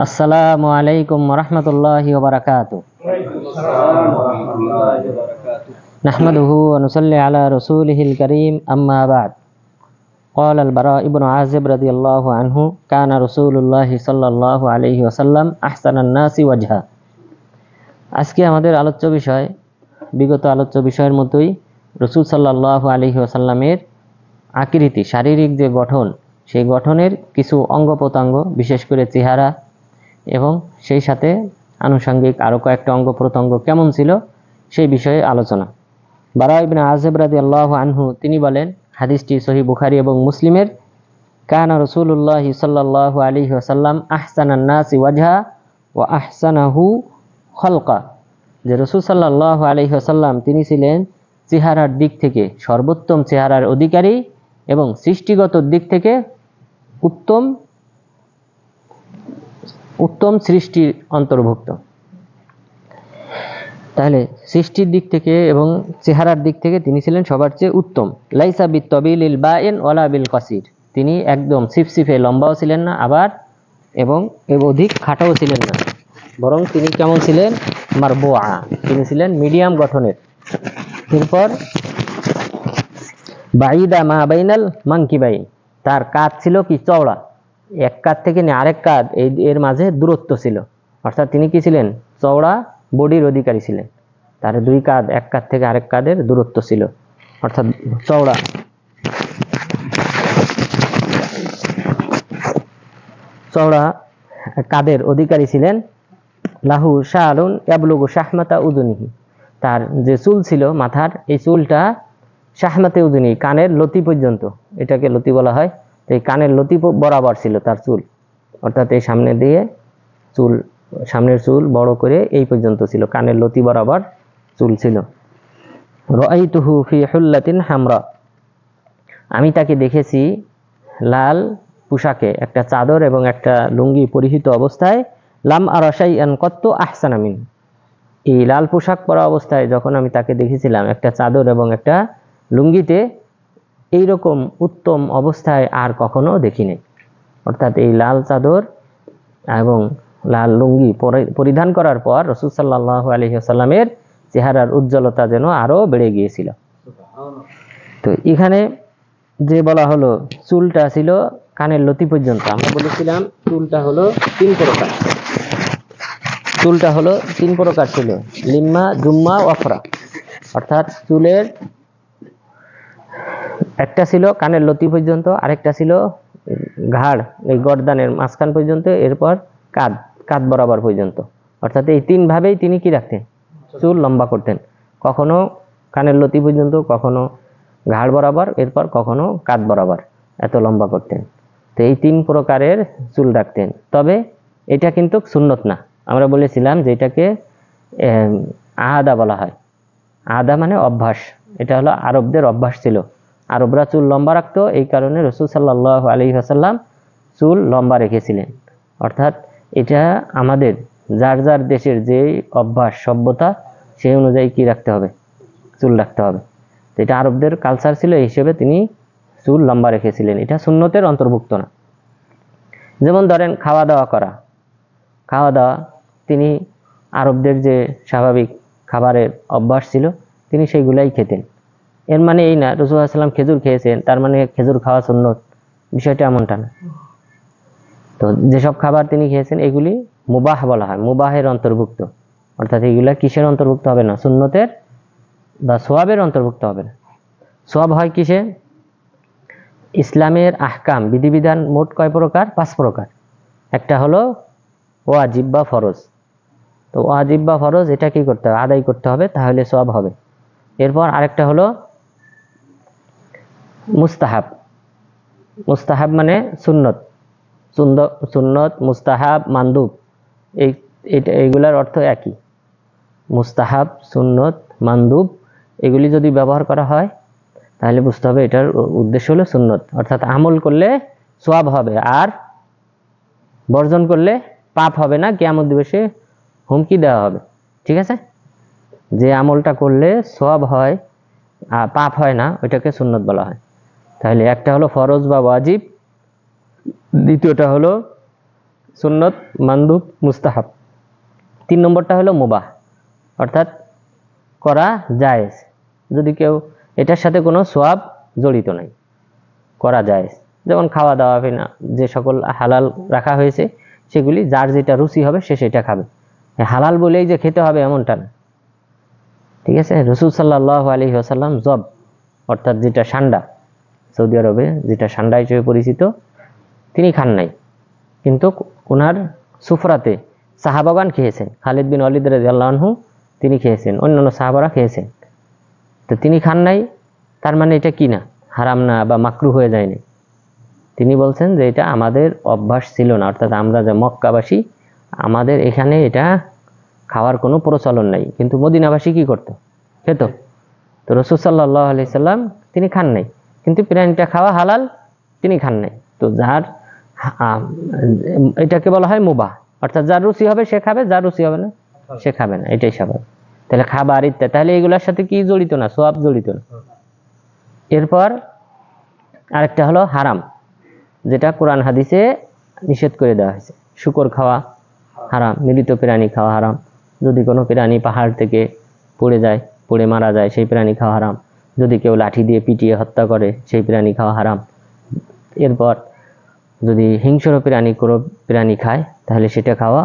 আসসালামু আলাইকুম ওরহমতুল্লাহি ওবারাকাতুহু। নাহমাদুহু ওয়া নুসাল্লি আলা রাসূলিহিল কারীম, আম্মা বা'দ। قال البراء بن عازب رضي الله عنه كان رسول الله صلى الله عليه وسلم أحسن الناس وجها। আজকে আমাদের আলোচ্য বিষয় বিগত আলোচ্য বিষয়ের মতোই রাসূল সাল্লাল্লাহু আলাইহি ওয়াসাল্লামের আকৃতি, শারীরিক যে গঠন, সেই গঠনের কিছু অঙ্গ প্রত্যঙ্গ, বিশেষ করে চেহারা এবং সেই সাথে আনুষঙ্গিক আরও কয়েকটা অঙ্গ প্রত্যঙ্গ কেমন ছিল সেই বিষয়ে আলোচনা। বারা ইবনে আযিব রাদিয়াল্লাহু আনহু তিনি বলেন, হাদিসটি সহিহ বুখারী এবং মুসলিমের, কানা রাসূলুল্লাহ সাল্লাল্লাহু আলাইহি ওয়াসাল্লাম আহসানান নাসি ওয়াজহা ওয়া আহসানাহু খলকা, যে রাসূল সাল্লাল্লাহু আলাইহি ওয়াসাল্লাম তিনি ছিলেন চেহারার দিক থেকে সর্বোত্তম চেহারার অধিকারী এবং সৃষ্টিগত দিক থেকে উত্তম সৃষ্টির অন্তর্ভুক্ত। তাহলে সৃষ্টির দিক থেকে এবং চেহারার দিক থেকে তিনি ছিলেন সবার চেয়ে উত্তম। লাইসা বিত্তাবিলিল বাইন ওয়ালা বিল কাসির, তিনি একদম সিফসিফে লম্বাও ছিলেন না, আবার এবং অধিক খাটাও ছিলেন না, বরং তিনি কেমন ছিলেন? মারবুআ, তিনি ছিলেন মিডিয়াম গঠনের। এরপর বাইদা মা বাইনাল মানকিবাইন, তার কাঁধ ছিল কি? চওড়া। এক কাঁধ থেকে আরেক কাঁধ এর মাঝে দূরত্ব ছিল, অর্থাৎ তিনি কি ছিলেন? চওড়া বডির অধিকারী ছিলেন। তার দুই কাঁধ, এক কাঁধ থেকে আরেক কাঁধের দূরত্ব ছিল, অর্থাৎ চওড়া কাঁধের অধিকারী ছিলেন। লাহু শাআলুন ইয়াবলুগু শাহমাতা উযুনিহি, তার যে চুল ছিল মাথার, এই চুলটা শাহমাতে উযুনি, কানের লতি পর্যন্ত, এটাকে লতি বলা হয়। তো এই কানের লতি বরাবর ছিল তার চুল, অর্থাৎ এই সামনে দিয়ে চুল, সামনের চুল বড় করে এই পর্যন্ত ছিল, কানের লতি বরাবর চুল ছিল। রাআইতুহু ফি হুল্লাতিন হামরা, আমি তাকে দেখেছি লাল পোশাকে, একটা চাদর এবং একটা লুঙ্গি পরিহিত অবস্থায়। লাম আরা শাইআন কাত্তু আহসানা মিন, এই লাল পোশাক পরা অবস্থায় যখন আমি তাকে দেখেছিলাম একটা চাদর এবং একটা লুঙ্গিতে, এইরকম উত্তম অবস্থায় আর কখনো দেখিনি। অর্থাৎ এই লাল চাদর এবং লাল লুঙ্গি পরিধান করার পর রাসূল সাল্লাল্লাহু আলাইহি ওয়াসাল্লামের চেহারার উজ্জ্বলতা যেন আরো বেড়ে গিয়েছিল। তো এখানে যে বলা হলো চুলটা ছিল কানের লতি পর্যন্ত, আমরা বলেছিলাম চুলটা হলো তিন প্রকার ছিল, লিম্মা, জুম্মা, ওয়াফরা। অর্থাৎ চুলের একটা ছিল কানের লতি পর্যন্ত, আরেকটা ছিল ঘাড়, এই গর্দানের মাঝখান পর্যন্ত, এরপর কাঁধ বরাবর পর্যন্ত। অর্থাৎ এই তিন ভাবেই তিনি কি রাখতেন? চুল লম্বা করতেন। কখনো কানের লতি পর্যন্ত, কখনো ঘাড় বরাবর, এরপর কখনো কাঁধ বরাবর, এত লম্বা করতেন। তো এই তিন প্রকারের চুল রাখতেন। তবে এটা কিন্তু সুন্নত না, আমরা বলেছিলাম যে এটাকে আদা বলা হয়। আদা মানে অভ্যাস, এটা হলো আরবদের অভ্যাস ছিল। আরবরা চুল লম্বা রাখতো, এই কারণে রাসূল সাল্লাল্লাহু আলাইহি ওয়াসাল্লাম চুল লম্বা রেখেছিলেন। অর্থাৎ এটা আমাদের যার যার দেশের যে অভ্যাস, সভ্যতা, সেই অনুযায়ী কি রাখতে হবে? চুল রাখতে হবে। তো এটা আরবদের কালচার ছিল, এই হিসেবে তিনি চুল লম্বা রেখেছিলেন। এটা সুন্নতের অন্তর্ভুক্ত না। যেমন ধরেন খাওয়া দাওয়া, তিনি আরবদের যে স্বাভাবিক খাবারের অভ্যাস ছিল, তিনি সেইগুলাই খেতেন। এর মানে এই না রাসূল সাল্লাল্লাহু আলাইহি ওয়াসাল্লাম খেজুর খেয়েছেন তার মানে খেজুর খাওয়া সুন্নত, বিষয়টা এমনটা না। তো যেসব খাবার তিনি খেয়েছেন এগুলি মুবাহ বলা হয়, মুবাহের অন্তর্ভুক্ত। অর্থাৎ এগুলা কিসের অন্তর্ভুক্ত হবে না? সুন্নতের বা সওয়াবের অন্তর্ভুক্ত হবে না। সওয়াব হয় কিসে? ইসলামের আহকাম, বিধিবিধান মোট কয় প্রকার? 5 প্রকার। একটা হলো ওয়াজিব বা ফরজ। তো ওয়াজিব বা ফরজ এটা কি করতে হবে? আদায় করতে হবে, তাহলে সওয়াব হবে। এরপর আরেকটা হলো মুস্তাহাব মানে সুন্নত, মুস্তাহাব, মানদুব, এইগুলার অর্থ একই। মুস্তাহাব, সুন্নত, মানদুব এগুলি যদি ব্যবহার করা হয় তাহলে বুঝতে হবে এটার উদ্দেশ্য হলো সুন্নত, অর্থাৎ আমল করলে সওয়াব হবে, আর বর্জন করলে পাপ হবে না, কিয়ামত দিবসে হুমকি দেওয়া হবে। ঠিক আছে? যে আমলটা করলে সওয়াব হয় আর পাপ হয় না, ওইটাকে সুন্নত বলা হয়। তাহলে একটা হলো ফরজ বা ওয়াজিব, দ্বিতীয়টা হলো সুন্নত, মানদুব, মুস্তাহাব। 3 নম্বরটা হলো মুবাহ, অর্থাৎ করা জায়েজ, যদি কেউ এটার সাথে কোনো সওয়াব জড়িত নাই, করা জায়েজ। যেমন খাওয়া দাওয়া না, যে সকল হালাল রাখা হয়েছে সেগুলি যার যেটা রুচি হবে সে সেটা খাবে। হালাল বলেই যে খেতে হবে এমনটা না, ঠিক আছে। রাসূল সাল্লাল্লাহু আলাইহি ওয়াসাল্লাম জব, অর্থাৎ যেটা সান্ডা, সৌদি আরবে যেটা সান্ডা হিসেবে পরিচিত, তিনি খান নাই, কিন্তু ওনার সুফরাতে সাহাবাগান খেয়েছেন। খালিদ বিন ওয়ালিদ রাদিয়াল্লাহু আনহু তিনি খেয়েছেন, অন্যান্য সাহাবারা খেয়েছেন, তো তিনি খান নাই, তার মানে এটা কি না, হারাম না বা মাকরুহ হয়ে যায়নি। তিনি বলছেন যে এটা আমাদের অভ্যাস ছিল না, অর্থাৎ আমরা যে মক্কাবাসী, আমাদের এখানে এটা খাওয়ার কোনো প্রচলন নাই, কিন্তু মদিনাবাসী কি করতো, খেত। তো রাসূল সাল্লাল্লাহু আলাইহি সাল্লাম তিনি খান নাই, কিন্তু প্রাণীটা খাওয়া হালাল, তিনি খান নাই। তো যার এটাকে বলা হয় মুবাহ, অর্থাৎ যার রুচি হবে সে খাবে, যার রুচি হবে না সে খাবে না, এটাই স্বাভাবিক। তাহলে খাবার ইত্যাদি, তাহলে এগুলোর সাথে কি জড়িত না, সওয়াব জড়িত না। এরপর আরেকটা হলো হারাম, যেটা কোরআন হাদিসে নিষেধ করে দেওয়া হয়েছে। শূকর খাওয়া হারাম, মৃত প্রাণী খাওয়া হারাম, যদি কোনো প্রাণী পাহাড় থেকে পড়ে মারা যায় সেই প্রাণী খাওয়া হারাম, যদি কেউ লাঠি দিয়ে পিটিয়ে হত্যা করে সেই প্রাণী খাওয়া হারাম। এরপর যদি হিংস্র প্রাণী কোনো প্রাণী খায় তাহলে সেটা খাওয়া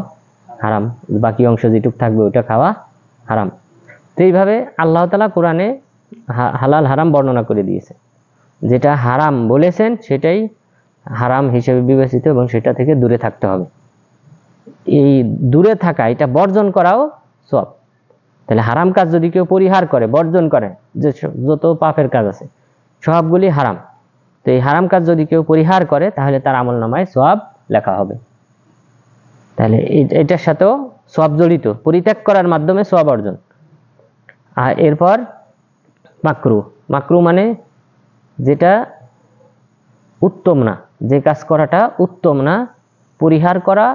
হারাম, বাকি অংশ যেটুক থাকবে ওটা খাওয়া হারাম। তো এইভাবে আল্লাহ তাআলা কোরআনে হালাল হারাম বর্ণনা করে দিয়েছে, যেটা হারাম বলেছেন সেটাই হারাম হিসেবে বিবেচিত এবং সেটা থেকে দূরে থাকতে হবে। এই দূরে থাকা, এটা বর্জন করাও সওয়াব। তাহলে হারাম কাজ যদি কেউ পরিহার করে, বর্জন করে, যে যত পাপের কাজ আছে সবগুলি হারাম, তো এই হারাম কাজ যদি কেউ পরিহার করে তাহলে তার আমলনামায় সওয়াব লেখা হবে। তাহলে এটার সাথেও সওয়াব জড়িত, পরিত্যাগ করার মাধ্যমে সওয়াব অর্জন। আর এরপর মাকরুহ, মাকরুহ মানে যেটা উত্তম না, যে কাজ করাটা উত্তম না, পরিহার করা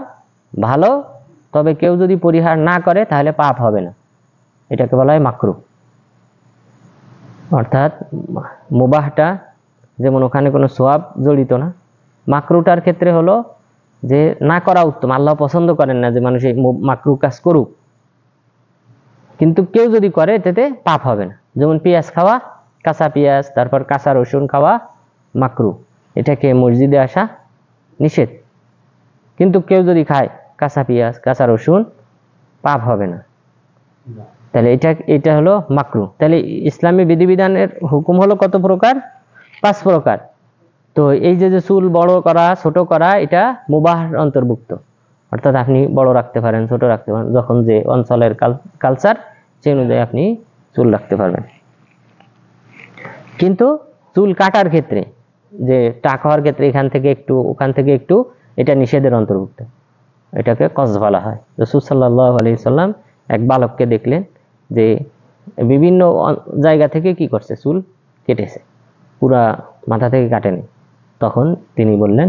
ভালো, তবে কেউ যদি পরিহার না করে তাহলে পাপ হবে না, এটাকে বলা হয় মাকরুহ। অর্থাৎ মুবাহটা যেমন ওখানে কোনো সওয়াব জড়িত না, মাকরুহটার ক্ষেত্রে হলো যে না করা উত্তম, আল্লাহ পছন্দ করেন না যে মানুষ এই মাকরুহ কাজ করুক, কিন্তু কেউ যদি করে এতে পাপ হবে না। যেমন পেঁয়াজ খাওয়া, কাঁচা পেঁয়াজ, তারপর কাঁচা রসুন খাওয়া মাকরুহ, এটাকে মসজিদে আসা নিষেধ, কিন্তু কেউ যদি খায় কাঁচা পেঁয়াজ, কাঁচা রসুন, পাপ হবে না। তাহলে এটা হলো মাকরুহ। তাহলে ইসলামী বিধিবিধানের হুকুম হলো কত প্রকার? 5 প্রকার। তো এই যে চুল বড় করা, ছোট করা, এটা মুবাহর অন্তর্ভুক্ত, অর্থাৎ আপনি বড় রাখতে পারেন, ছোট রাখতে পারেন, যখন যে অঞ্চলের কালচার সেই অনুযায়ী আপনি চুল রাখতে পারবেন। কিন্তু চুল কাটার ক্ষেত্রে, যে টাক হওয়ার ক্ষেত্রে এখান থেকে একটু ওখান থেকে একটু, এটা নিষেধের অন্তর্ভুক্ত, এটাকে কস বলা হয়। রাসূল সাল্লাল্লাহু আলাইহি সাল্লাম এক বালককে দেখলেন যে বিভিন্ন জায়গা থেকে কি করছে, চুল কেটেছে, পুরা মাথা থেকে কাটেনি, তখন তিনি বললেন,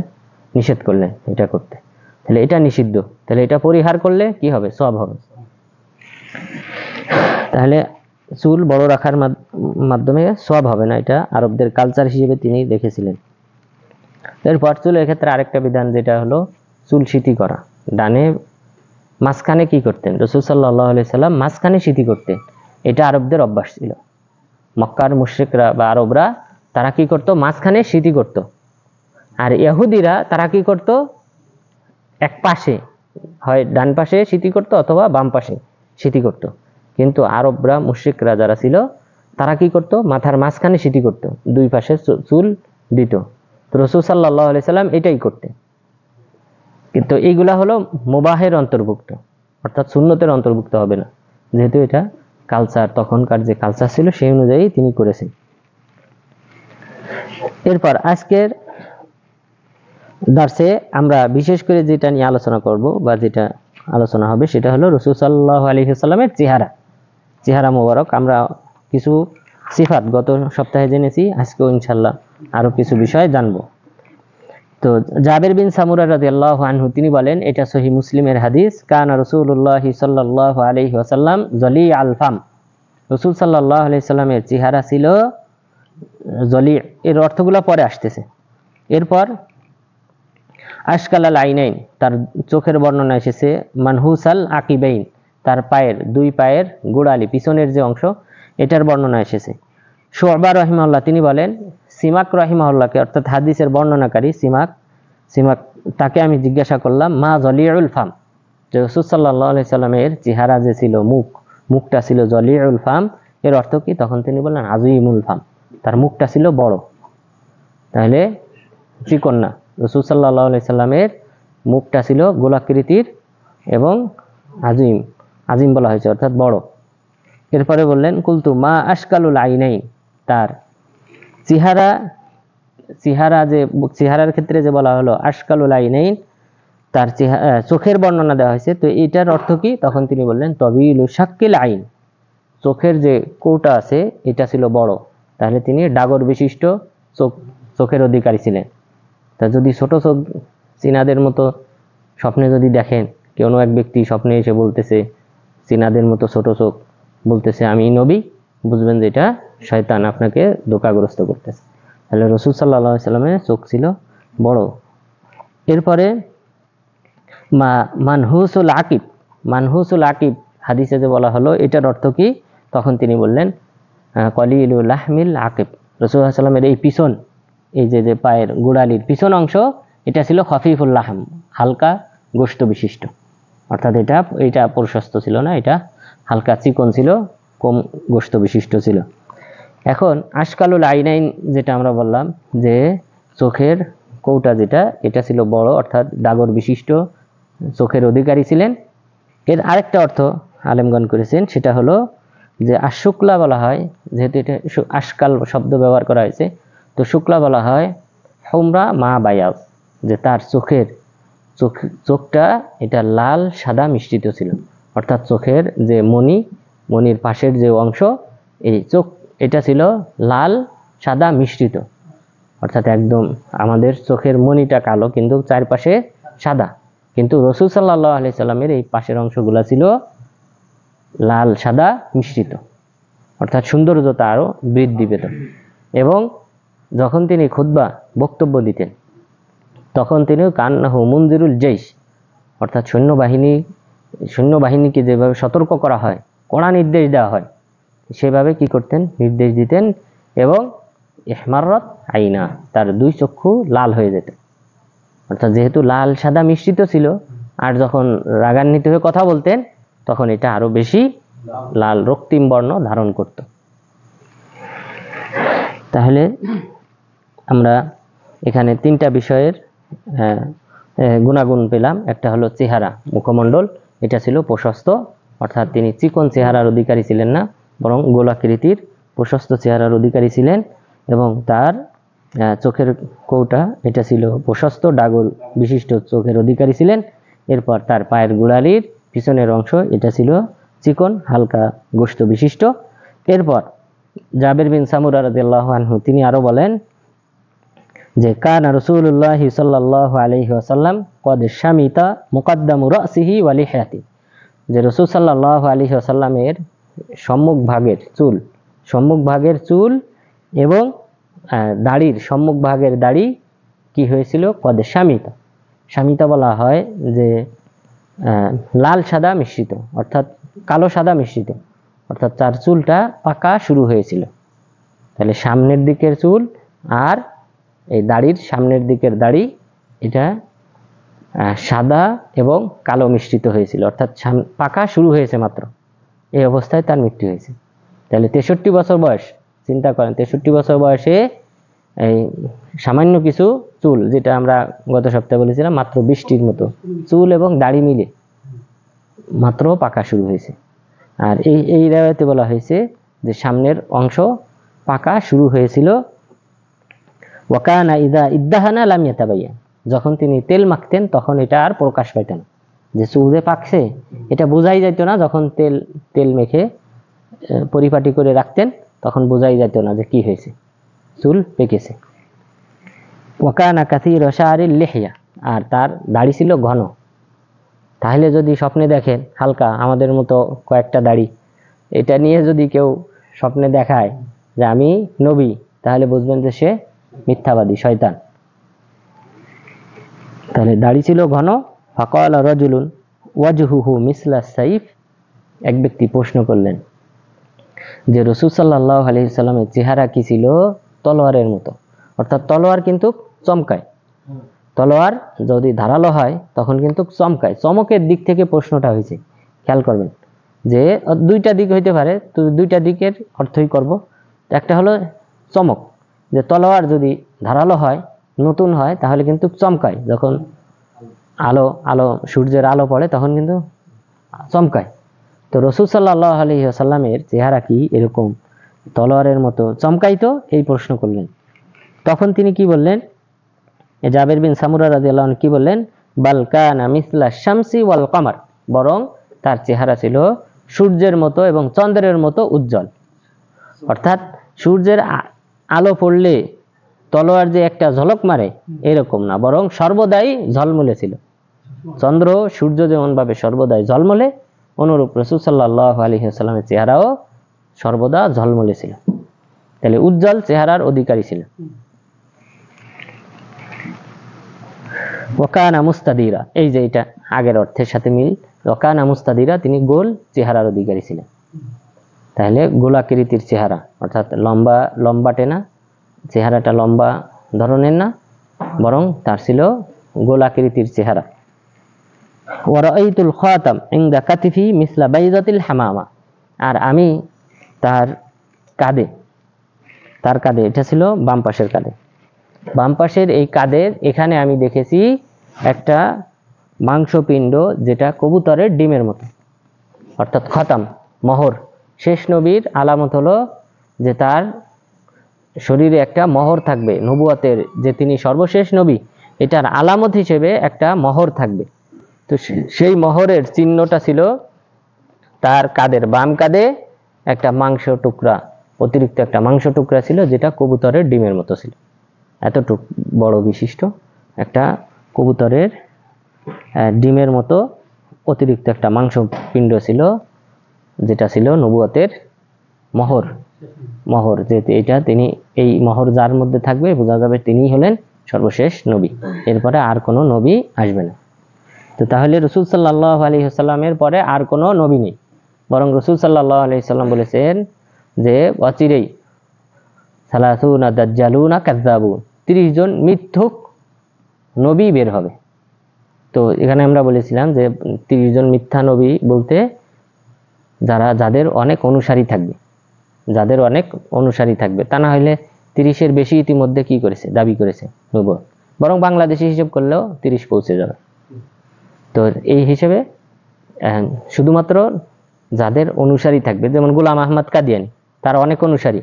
নিষেধ করলেন এটা করতে। তাহলে এটা নিষিদ্ধ, তাহলে এটা পরিহার করলে কি হবে, সওয়াব হবে। তাহলে চুল বড় রাখার মাধ্যমে সওয়াব হবে না, এটা আরবদের কালচার হিসেবে তিনি দেখেছিলেন। এরপর চুলের ক্ষেত্রে আরেকটা বিধান, যেটা হলো চুল সিঁথি করা। ডানে মাঝখানে কি করতেন, রাসূল সাল্লাল্লাহু আলাইহি সাল্লাম মাঝখানে সিঁথি করতেন, এটা আরবদের অভ্যাস ছিল। মক্কার মুশরিকরা বা আরবরা তারা কি করতো, মাঝখানে সিঁথি করতো, আর ইহুদিরা তারা কি করতো, এক পাশে, হয় ডান পাশে সিঁথি করতো অথবা বাম পাশে সিঁথি করতো। কিন্তু আরবরা, মুশরিকরা যারা ছিল, তারা কি করতো, মাথার মাঝখানে সিঁথি করতো, 2 পাশে চুল দিত। তো রাসূল সাল্লাল্লাহু আলাইহি সাল্লাম এটাই করতেন। কিন্তু এইগুলা হলো মুবাহের অন্তর্ভুক্ত, অর্থাৎ সুন্নতের অন্তর্ভুক্ত হবে না, যেহেতু এটা কালচার, তখনকার যে কালচার ছিল সেই অনুযায়ী তিনি করেছেন। এরপর আজকের দার্সে আমরা বিশেষ করে যেটা নিয়ে আলোচনা করব বা যেটা আলোচনা হবে সেটা হলো রাসূল সাল্লাল্লাহু আলাইহি ওয়াসাল্লামের চেহারা মোবারক। আমরা কিছু সিফাত গত সপ্তাহে জেনেছি, আজকেও ইনশাআল্লাহ আরো কিছু বিষয় জানবো। তো জাবের বিন সামুরা রাদিয়াল্লাহু আনহু তিনি বলেন, এটা সহিহ মুসলিমের হাদিস, কানা রাসূলুল্লাহ সাল্লাল্লাহু আলাইহি ওয়াসাল্লাম জলি আল ফাম, রাসূল সাল্লাল্লাহু আলাইহি ওয়াসাল্লামের চেহারা ছিল জলি, এর অর্থগুলো পরে আসতেছে। এরপর আশকালাল আইনাইন, তার চোখের বর্ণনা এসেছে। মানহুসাল আকিবাইন, তার পায়ের দুই পায়ের গোড়ালি পিছনের যে অংশ, এটার বর্ণনা এসেছে। শুআবা রাহিমাহুল্লাহ তিনি বলেন, সিমাক রাহিমাহুল্লাহকে অর্থাৎ হাদিসের বর্ণনাকারী সিমাক তাকে আমি জিজ্ঞাসা করলাম, মা জলিউল ফাম, যে রাসূল সাল্লাল্লাহু আলাইহি সাল্লামের চেহারা যে ছিল, মুখটা ছিল জলিউল ফাম, এর অর্থ কি? তখন তিনি বললেন আযীমুল ফাম, তার মুখটা ছিল বড়। তাহলে চিকন না, রাসূল সাল্লাল্লাহু আলাইহি সাল্লামের মুখটা ছিল গোলাকৃতির এবং আজিম বলা হয়েছে অর্থাৎ বড়। এরপরে বললেন কুলতু মা আশকালুল আইনাইন, তার চেহারার ক্ষেত্রে যে বলা হলো আশকালুল আইনাইন, তার চোখের বর্ণনা দেওয়া হয়েছে, তো এটার অর্থ কি? তখন তিনি বললেন তবিলু শাক্কিল আইন, চোখের যে কৌটা আছে এটা ছিল বড়, তাহলে তিনি ডাগর বিশিষ্ট চোখের অধিকারী ছিলেন। তা যদি ছোট চোখ চীনাদের মতো স্বপ্নে যদি দেখেন, কোনো এক ব্যক্তি স্বপ্নে এসে বলতেছে চীনাদের মতো ছোট চোখ, বলতেছে আমি নবী, বুঝবেন যে এটা শয়তান আপনাকে ধোঁকাগ্রস্ত করতেছে। তাহলে রাসূল সাল্লাল্লাহু আলাইহি সাল্লামের চোখ ছিল বড়। এরপরে মানহুসুল আকিব হাদিসে যে বলা হলো, এটার অর্থ কি? তখন তিনি বললেন কলিলুল লাহমিল আকিব, রাসূল সাল্লাল্লাহু আলাইহি সাল্লামের এই পিছন, এই যে পায়ের গোড়ালির পিছন অংশ, এটা ছিল খফিফুল লাহম, হালকা গোশত বিশিষ্ট, অর্থাৎ এটা প্রশস্ত ছিল না, এটা হালকা চিকন ছিল, কম গোশত বিশিষ্ট ছিল। এখন আশকালুল আইনাইন যেটা আমরা বললাম যে চোখের কৌটা যেটা, এটা ছিল বড়, অর্থাৎ ডাগর বিশিষ্ট চোখের অধিকারী ছিলেন। এর আরেকটা অর্থ আলেমগণ করেছেন, সেটা হলো যে আশুক্লা বলা হয়, যেহেতু এটা আশকাল শব্দ ব্যবহার করা হয়েছে, তো শুক্লা বলা হয় হুমরা মা বায়াজ, যে তার চোখটা এটা লাল সাদা মিশ্রিত ছিল, অর্থাৎ চোখের যে মনির পাশের যে অংশ, এই চোখ এটা ছিল লাল সাদা মিশ্রিত, অর্থাৎ একদম আমাদের চোখের মনিটা কালো কিন্তু চারপাশে সাদা, কিন্তু রাসূল সাল্লাল্লাহু আলাইহি সাল্লামের এই পাশের অংশগুলো ছিল লাল সাদা মিশ্রিত, অর্থাৎ সৌন্দর্যতা আরো বৃদ্ধি পেত। এবং যখন তিনি খুতবা বক্তব্য দিতেন, তখন তিনি কান্নাহু মুনজিরুল জাইশ, অর্থাৎ সৈন্যবাহিনীকে যেভাবে সতর্ক করা হয়, কড়া নির্দেশ দেওয়া হয়, সেভাবে কি করতেন? নির্দেশ দিতেন। এবং ইহমাররাত আইনা, তার দুই চক্ষু লাল হয়ে যেত, অর্থাৎ যেহেতু লাল সাদা মিশ্রিত ছিল, আর যখন রাগান্বিত হয়ে কথা বলতেন তখন এটা আরো বেশি লাল রক্তিম বর্ণ ধারণ করত। তাহলে আমরা এখানে তিনটা বিষয়ের গুণাগুণ পেলাম। একটা হলো চেহারা, মুখমণ্ডল, এটা ছিল প্রশস্ত, অর্থাৎ তিনি চিকন চেহারার অধিকারী ছিলেন না, বরং গোলাকৃতির প্রশস্ত চেহারার অধিকারী ছিলেন। এবং তার চোখের কৌটা এটা ছিল প্রশস্ত ডাগর বিশিষ্ট চোখের অধিকারী ছিলেন। এরপর তার পায়ের গোড়ালির পিছনের অংশ এটা ছিল চিকন হালকা গোশত বিশিষ্ট। এরপর জাবের বিন সামুরা রাদিয়াল্লাহু আনহু তিনি আরো বলেন যে কানা রাসূলুল্লাহ সাল্লাল্লাহু আলাইহি ওয়াসাল্লাম ক্বাদ শামিতা মুকদ্দামু রাসিহি ওয়া লিহয়াতি, যে রাসূল সাল্লাল্লাহু আলাইহি ওয়াসাল্লামের সম্মুখ ভাগের চুল এবং দাড়ির সম্মুখ ভাগের দাড়ি কি হয়েছিল? ক্বাদ শামিতা বলা হয় যে লাল সাদা মিশ্রিত, অর্থাৎ কালো সাদা মিশ্রিত, অর্থাৎ তার চুলটা পাকা শুরু হয়েছিল। তাহলে সামনের দিকের চুল আর এই দাড়ির সামনের দিকের দাড়ি এটা সাদা এবং কালো মিশ্রিত হয়েছিল, অর্থাৎ পাকা শুরু হয়েছে মাত্র, এই অবস্থায় তার মৃত্যু হয়েছে। তাহলে 63 বছর বয়স, চিন্তা করেন 63 বছর বয়সে এই সামান্য কিছু চুল, যেটা আমরা গত সপ্তাহে বলেছিলাম মাত্র 20টির মতো চুল এবং দাড়ি মিলে মাত্র পাকা শুরু হয়েছে। আর এই রাওয়ায়াতে বলা হয়েছে যে সামনের অংশ পাকা শুরু হয়েছিল। ওয়াকানা ইদা ইদ্দাহানা লাম ইয়াতাবাইয়ান, যখন তিনি তেল মাখতেন তখন এটা আর প্রকাশ পাইত না, যে চুলে পাকছে এটা বোঝাই যেত না। যখন তেল মেখে পরিপাটি করে রাখতেন তখন বোঝাই যেত না যে কি হয়েছে, চুল পেকেছে। ওয়াকানা কাসীর শাআরিল লিহইয়া, আর তার দাড়ি ছিল ঘন। তাহলে যদি স্বপ্নে দেখেন হালকা আমাদের মতো কয়েকটা দাড়ি, এটা নিয়ে যদি কেউ স্বপ্নে দেখায় যে আমি নবী, তাহলে বুঝবেন যে সে মিথ্যাবাদী, শয়তান। তাহলে দাড়ি ছিল ঘন। ফাকালা রাজুলুন ওয়াজহুহু মিসলা সাইফ, এক ব্যক্তি প্রশ্ন করলেন যে রাসূল সাল্লাল্লাহু আলাইহি সাল্লামের চেহারা কি ছিল? তলোয়ারের মতো, অর্থাৎ তলোয়ার কিন্তু চমকায়, তলোয়ার যদি ধারালো হয় তখন কিন্তু চমকায়, চমকের দিক থেকে প্রশ্নটা হয়েছে। খেয়াল করবেন যে দুইটা দিক হইতে পারে, তো দুইটা দিকের অর্থই করব। একটা হলো চমক, যে তলোয়ার যদি ধারালো হয়, নতুন হয়, তাহলে কিন্তু চমকায়, যখন আলো আলো সূর্যের আলো পড়ে তখন কিন্তু চমকায়। তো রাসূল সাল্লাল্লাহু আলাইহি ওয়াসাল্লামের চেহারা কি এরকম তলোয়ারের মতো চমকাইতো? এই প্রশ্ন করলেন। তখন তিনি কি বললেন? জাবের বিন সামুরা রাদিয়াল্লাহু আনহু কি বললেন? বাল কানা মিসলা শামসি ওয়াল কমার, বরং তার চেহারা ছিল সূর্যের মতো এবং চন্দ্রের মতো উজ্জ্বল। অর্থাৎ সূর্যের আলো পড়লে তলোয়ার যে একটা ঝলক মারে এরকম না, বরং সর্বদাই ঝলমলে ছিল। চন্দ্র সূর্য যেমন ভাবে সর্বদাই ঝলমলে, অনুরূপ রাসূল সাল্লাল্লাহু আলাইহি ওয়াসাল্লামের চেহারাও সর্বদা ঝলমলে ছিল। তাহলে উজ্জ্বল চেহারার অধিকারী ছিল। ওয়াকানা মুস্তাদিরা, এই যে এটা আগের অর্থের সাথে মিল। ওয়াকানা মুস্তাদিরা, তিনি গোল চেহারার অধিকারী ছিলেন। তাহলে গোলাকৃতির চেহারা, অর্থাৎ লম্বা লম্বাটে না, চেহারাটা লম্বা ধরনের না, বরং তার ছিল গোলাকৃতির চেহারা। ওয়ারাইতুল খাতাম ইনদা কাতিফি মিসলা বাইদাতিল হামামা, আর আমি তার কাঁধে, এটা ছিল বাম পাশের কাঁধে, বাম পাশের এই কাঁধের এখানে আমি দেখেছি একটা মাংসপিণ্ড, যেটা কবুতরের ডিমের মতো। অর্থাৎ খতাম, মোহর, শেষ নবীর আলামত হলো যে তার শরীরে একটা মোহর থাকবে, নবুয়তের যে তিনি সর্বশেষ নবী, এটার আলামত হিসেবে একটা মোহর থাকবে। তো সেই মোহরের চিহ্নটা ছিল তার কাঁধের বাম কাঁধে একটা মাংস টুকরা, অতিরিক্ত একটা মাংস টুকরা ছিল, যেটা কবুতরের ডিমের মতো ছিল। এতটুক বড় বিশিষ্ট একটা কবুতরের ডিমের মতো অতিরিক্ত একটা মাংস পিণ্ড ছিল, যেটা ছিল নবুয়তের মোহর। যে এটা তিনি, এই মোহর যার মধ্যে থাকবে বোঝা যাবে তিনিই হলেন সর্বশেষ নবী, এরপরে আর কোনো নবী আসবে না। তো তাহলে রাসূল সাল্লাল্লাহু আলাইহি ওয়াসাল্লামের পরে আর কোনো নবী নেই, বরং রাসূল সাল্লাল্লাহু আলাইহি ওয়াসাল্লাম বলেছেন যে অচিরেই সালাসুনা দাজ্জালুনা কাযযাবুন, 30 জন মিথ্যুক নবী বের হবে। তো এখানে আমরা বলেছিলাম যে 30 জন মিথ্যা নবী বলতে যাদের অনেক অনুসারী থাকবে, তা না হলে 30-এর বেশি ইতিমধ্যে কি করেছে, দাবি করেছে নবুয়ত, বরং বাংলাদেশি হিসেব করলেও 30 পৌঁছে যাবে। তো এই হিসেবে শুধুমাত্র যাদের অনুসারী থাকবে, যেমন গোলাম আহমদ কাদিয়ানী, তার অনেক অনুসারী।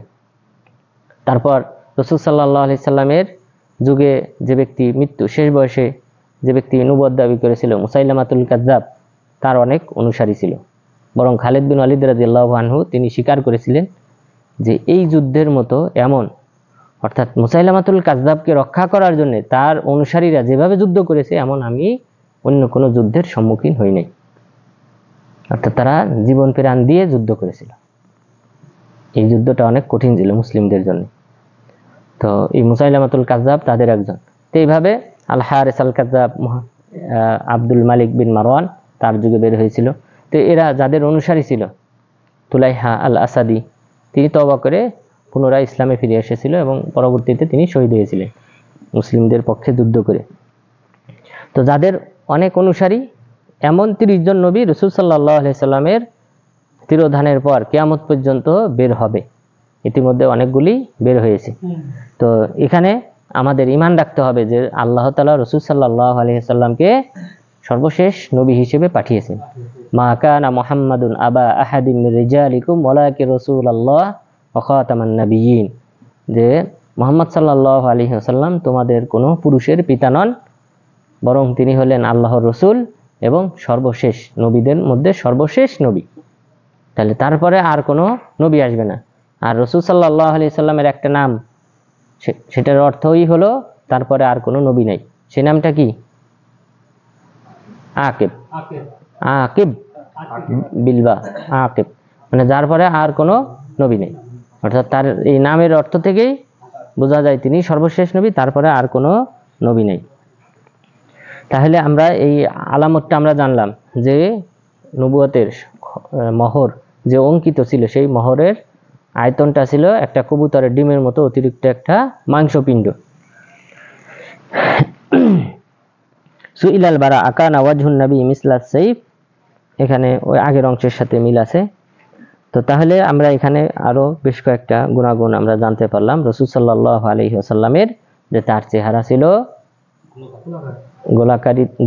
তারপর রাসূল সাল্লাল্লাহু আলাইহি সাল্লামের যুগে যে ব্যক্তি মৃত্যু শেষ বয়সে যে ব্যক্তি নবুয়ত দাবি করেছিল, মুসাইলামাতুল কাযযাব, তার অনেক অনুসারী ছিল। বরং খালিদ বিন ওয়ালিদ রাদিয়াল্লাহু আনহু তিনি স্বীকার করেছিলেন যে এই যুদ্ধের মতো এমন, অর্থাৎ মুসাইলামাতুল কাযযাবকে রক্ষা করার জন্য তার অনুসারীরা যেভাবে যুদ্ধ করেছে, এমন আমি অন্য কোনো যুদ্ধের সম্মুখীন হই নাই। অর্থাৎ তারা জীবন প্রাণ দিয়ে যুদ্ধ করেছিল। এই যুদ্ধটা অনেক কঠিন ছিল মুসলিমদের জন্য। তো এই মুসাইলামাতুল কাযযাব তাদের একজন। তো এইভাবে আল হারিস আল কাযযাব, আব্দুল মালিক বিন মারওয়ান, তার যুগে বের হয়েছিল। তো এরা যাদের অনুসারী ছিল, তুলাইহা আল আসাদি, তিনি তওবা করে পুনরায় ইসলামে ফিরে এসেছিল এবং পরবর্তীতে তিনি শহীদ হয়েছিলেন মুসলিমদের পক্ষে যুদ্ধ করে। তো যাদের অনেক অনুসারী, এমন 30 জন নবী রাসূল সাল্লাল্লাহু আলাইহি সাল্লামের তিরোধানের পর কিয়ামত পর্যন্ত বের হবে। ইতিমধ্যে অনেকগুলি বের হয়েছে। তো এখানে আমাদের ঈমান রাখতে হবে যে আল্লাহ তাআলা রাসূল সাল্লাল্লাহু আলাইহি সাল্লামকে সর্বশেষ নবী হিসেবে পাঠিয়েছেন। মা কানা মুহাম্মাদুন আবা আহাদিন মির রিজালিকুম ওয়ালাকিন রাসূলুল্লাহ ওয়া খাতামান নাবিয়্যিন, যে মুহাম্মদ সাল্লাল্লাহু আলাইহি ওয়াসাল্লাম তোমাদের কোনো পুরুষের পিতা নন, বরং তিনি হলেন আল্লাহর রাসূল এবং সর্বশেষ নবীদের মধ্যে সর্বশেষ নবী। তাহলে তারপরে আর কোনো নবী আসবে না। আর রাসূল সাল্লাল্লাহু আলাইহি সাল্লামের একটা নাম, সেটার অর্থই হলো তারপরে আর কোনো নবী নাই। সেই নামটা কি? আকিব বিলবা, আকিব, মানে যার পরে আর কোনো নবী নেই। অর্থাৎ তার এই নামের অর্থ থেকেই বোঝা যায় তিনি সর্বশেষ নবী, তারপরে আর কোনো নবী নেই। তাহলে আমরা এই আলামতটা আমরা জানলাম যে নবুয়তের মোহর যে অঙ্কিত ছিল, সেই মোহরের আয়তনটা ছিল একটা কবুতরের ডিমের মতো অতিরিক্ত একটা মাংসপিণ্ড। সুইলাল বারা আকানা ওয়াজহুন নবী মিসলাস সাইফ, এখানে ওই আগের অংশের সাথে মিল আছে। তো তাহলে আমরা এখানে আরো বেশ কয়েকটা গুণাগুণ আমরা জানতে পারলাম রাসূল সাল্লাল্লাহু আলাইহি ওয়াসাল্লামের, যে তার চেহারা ছিল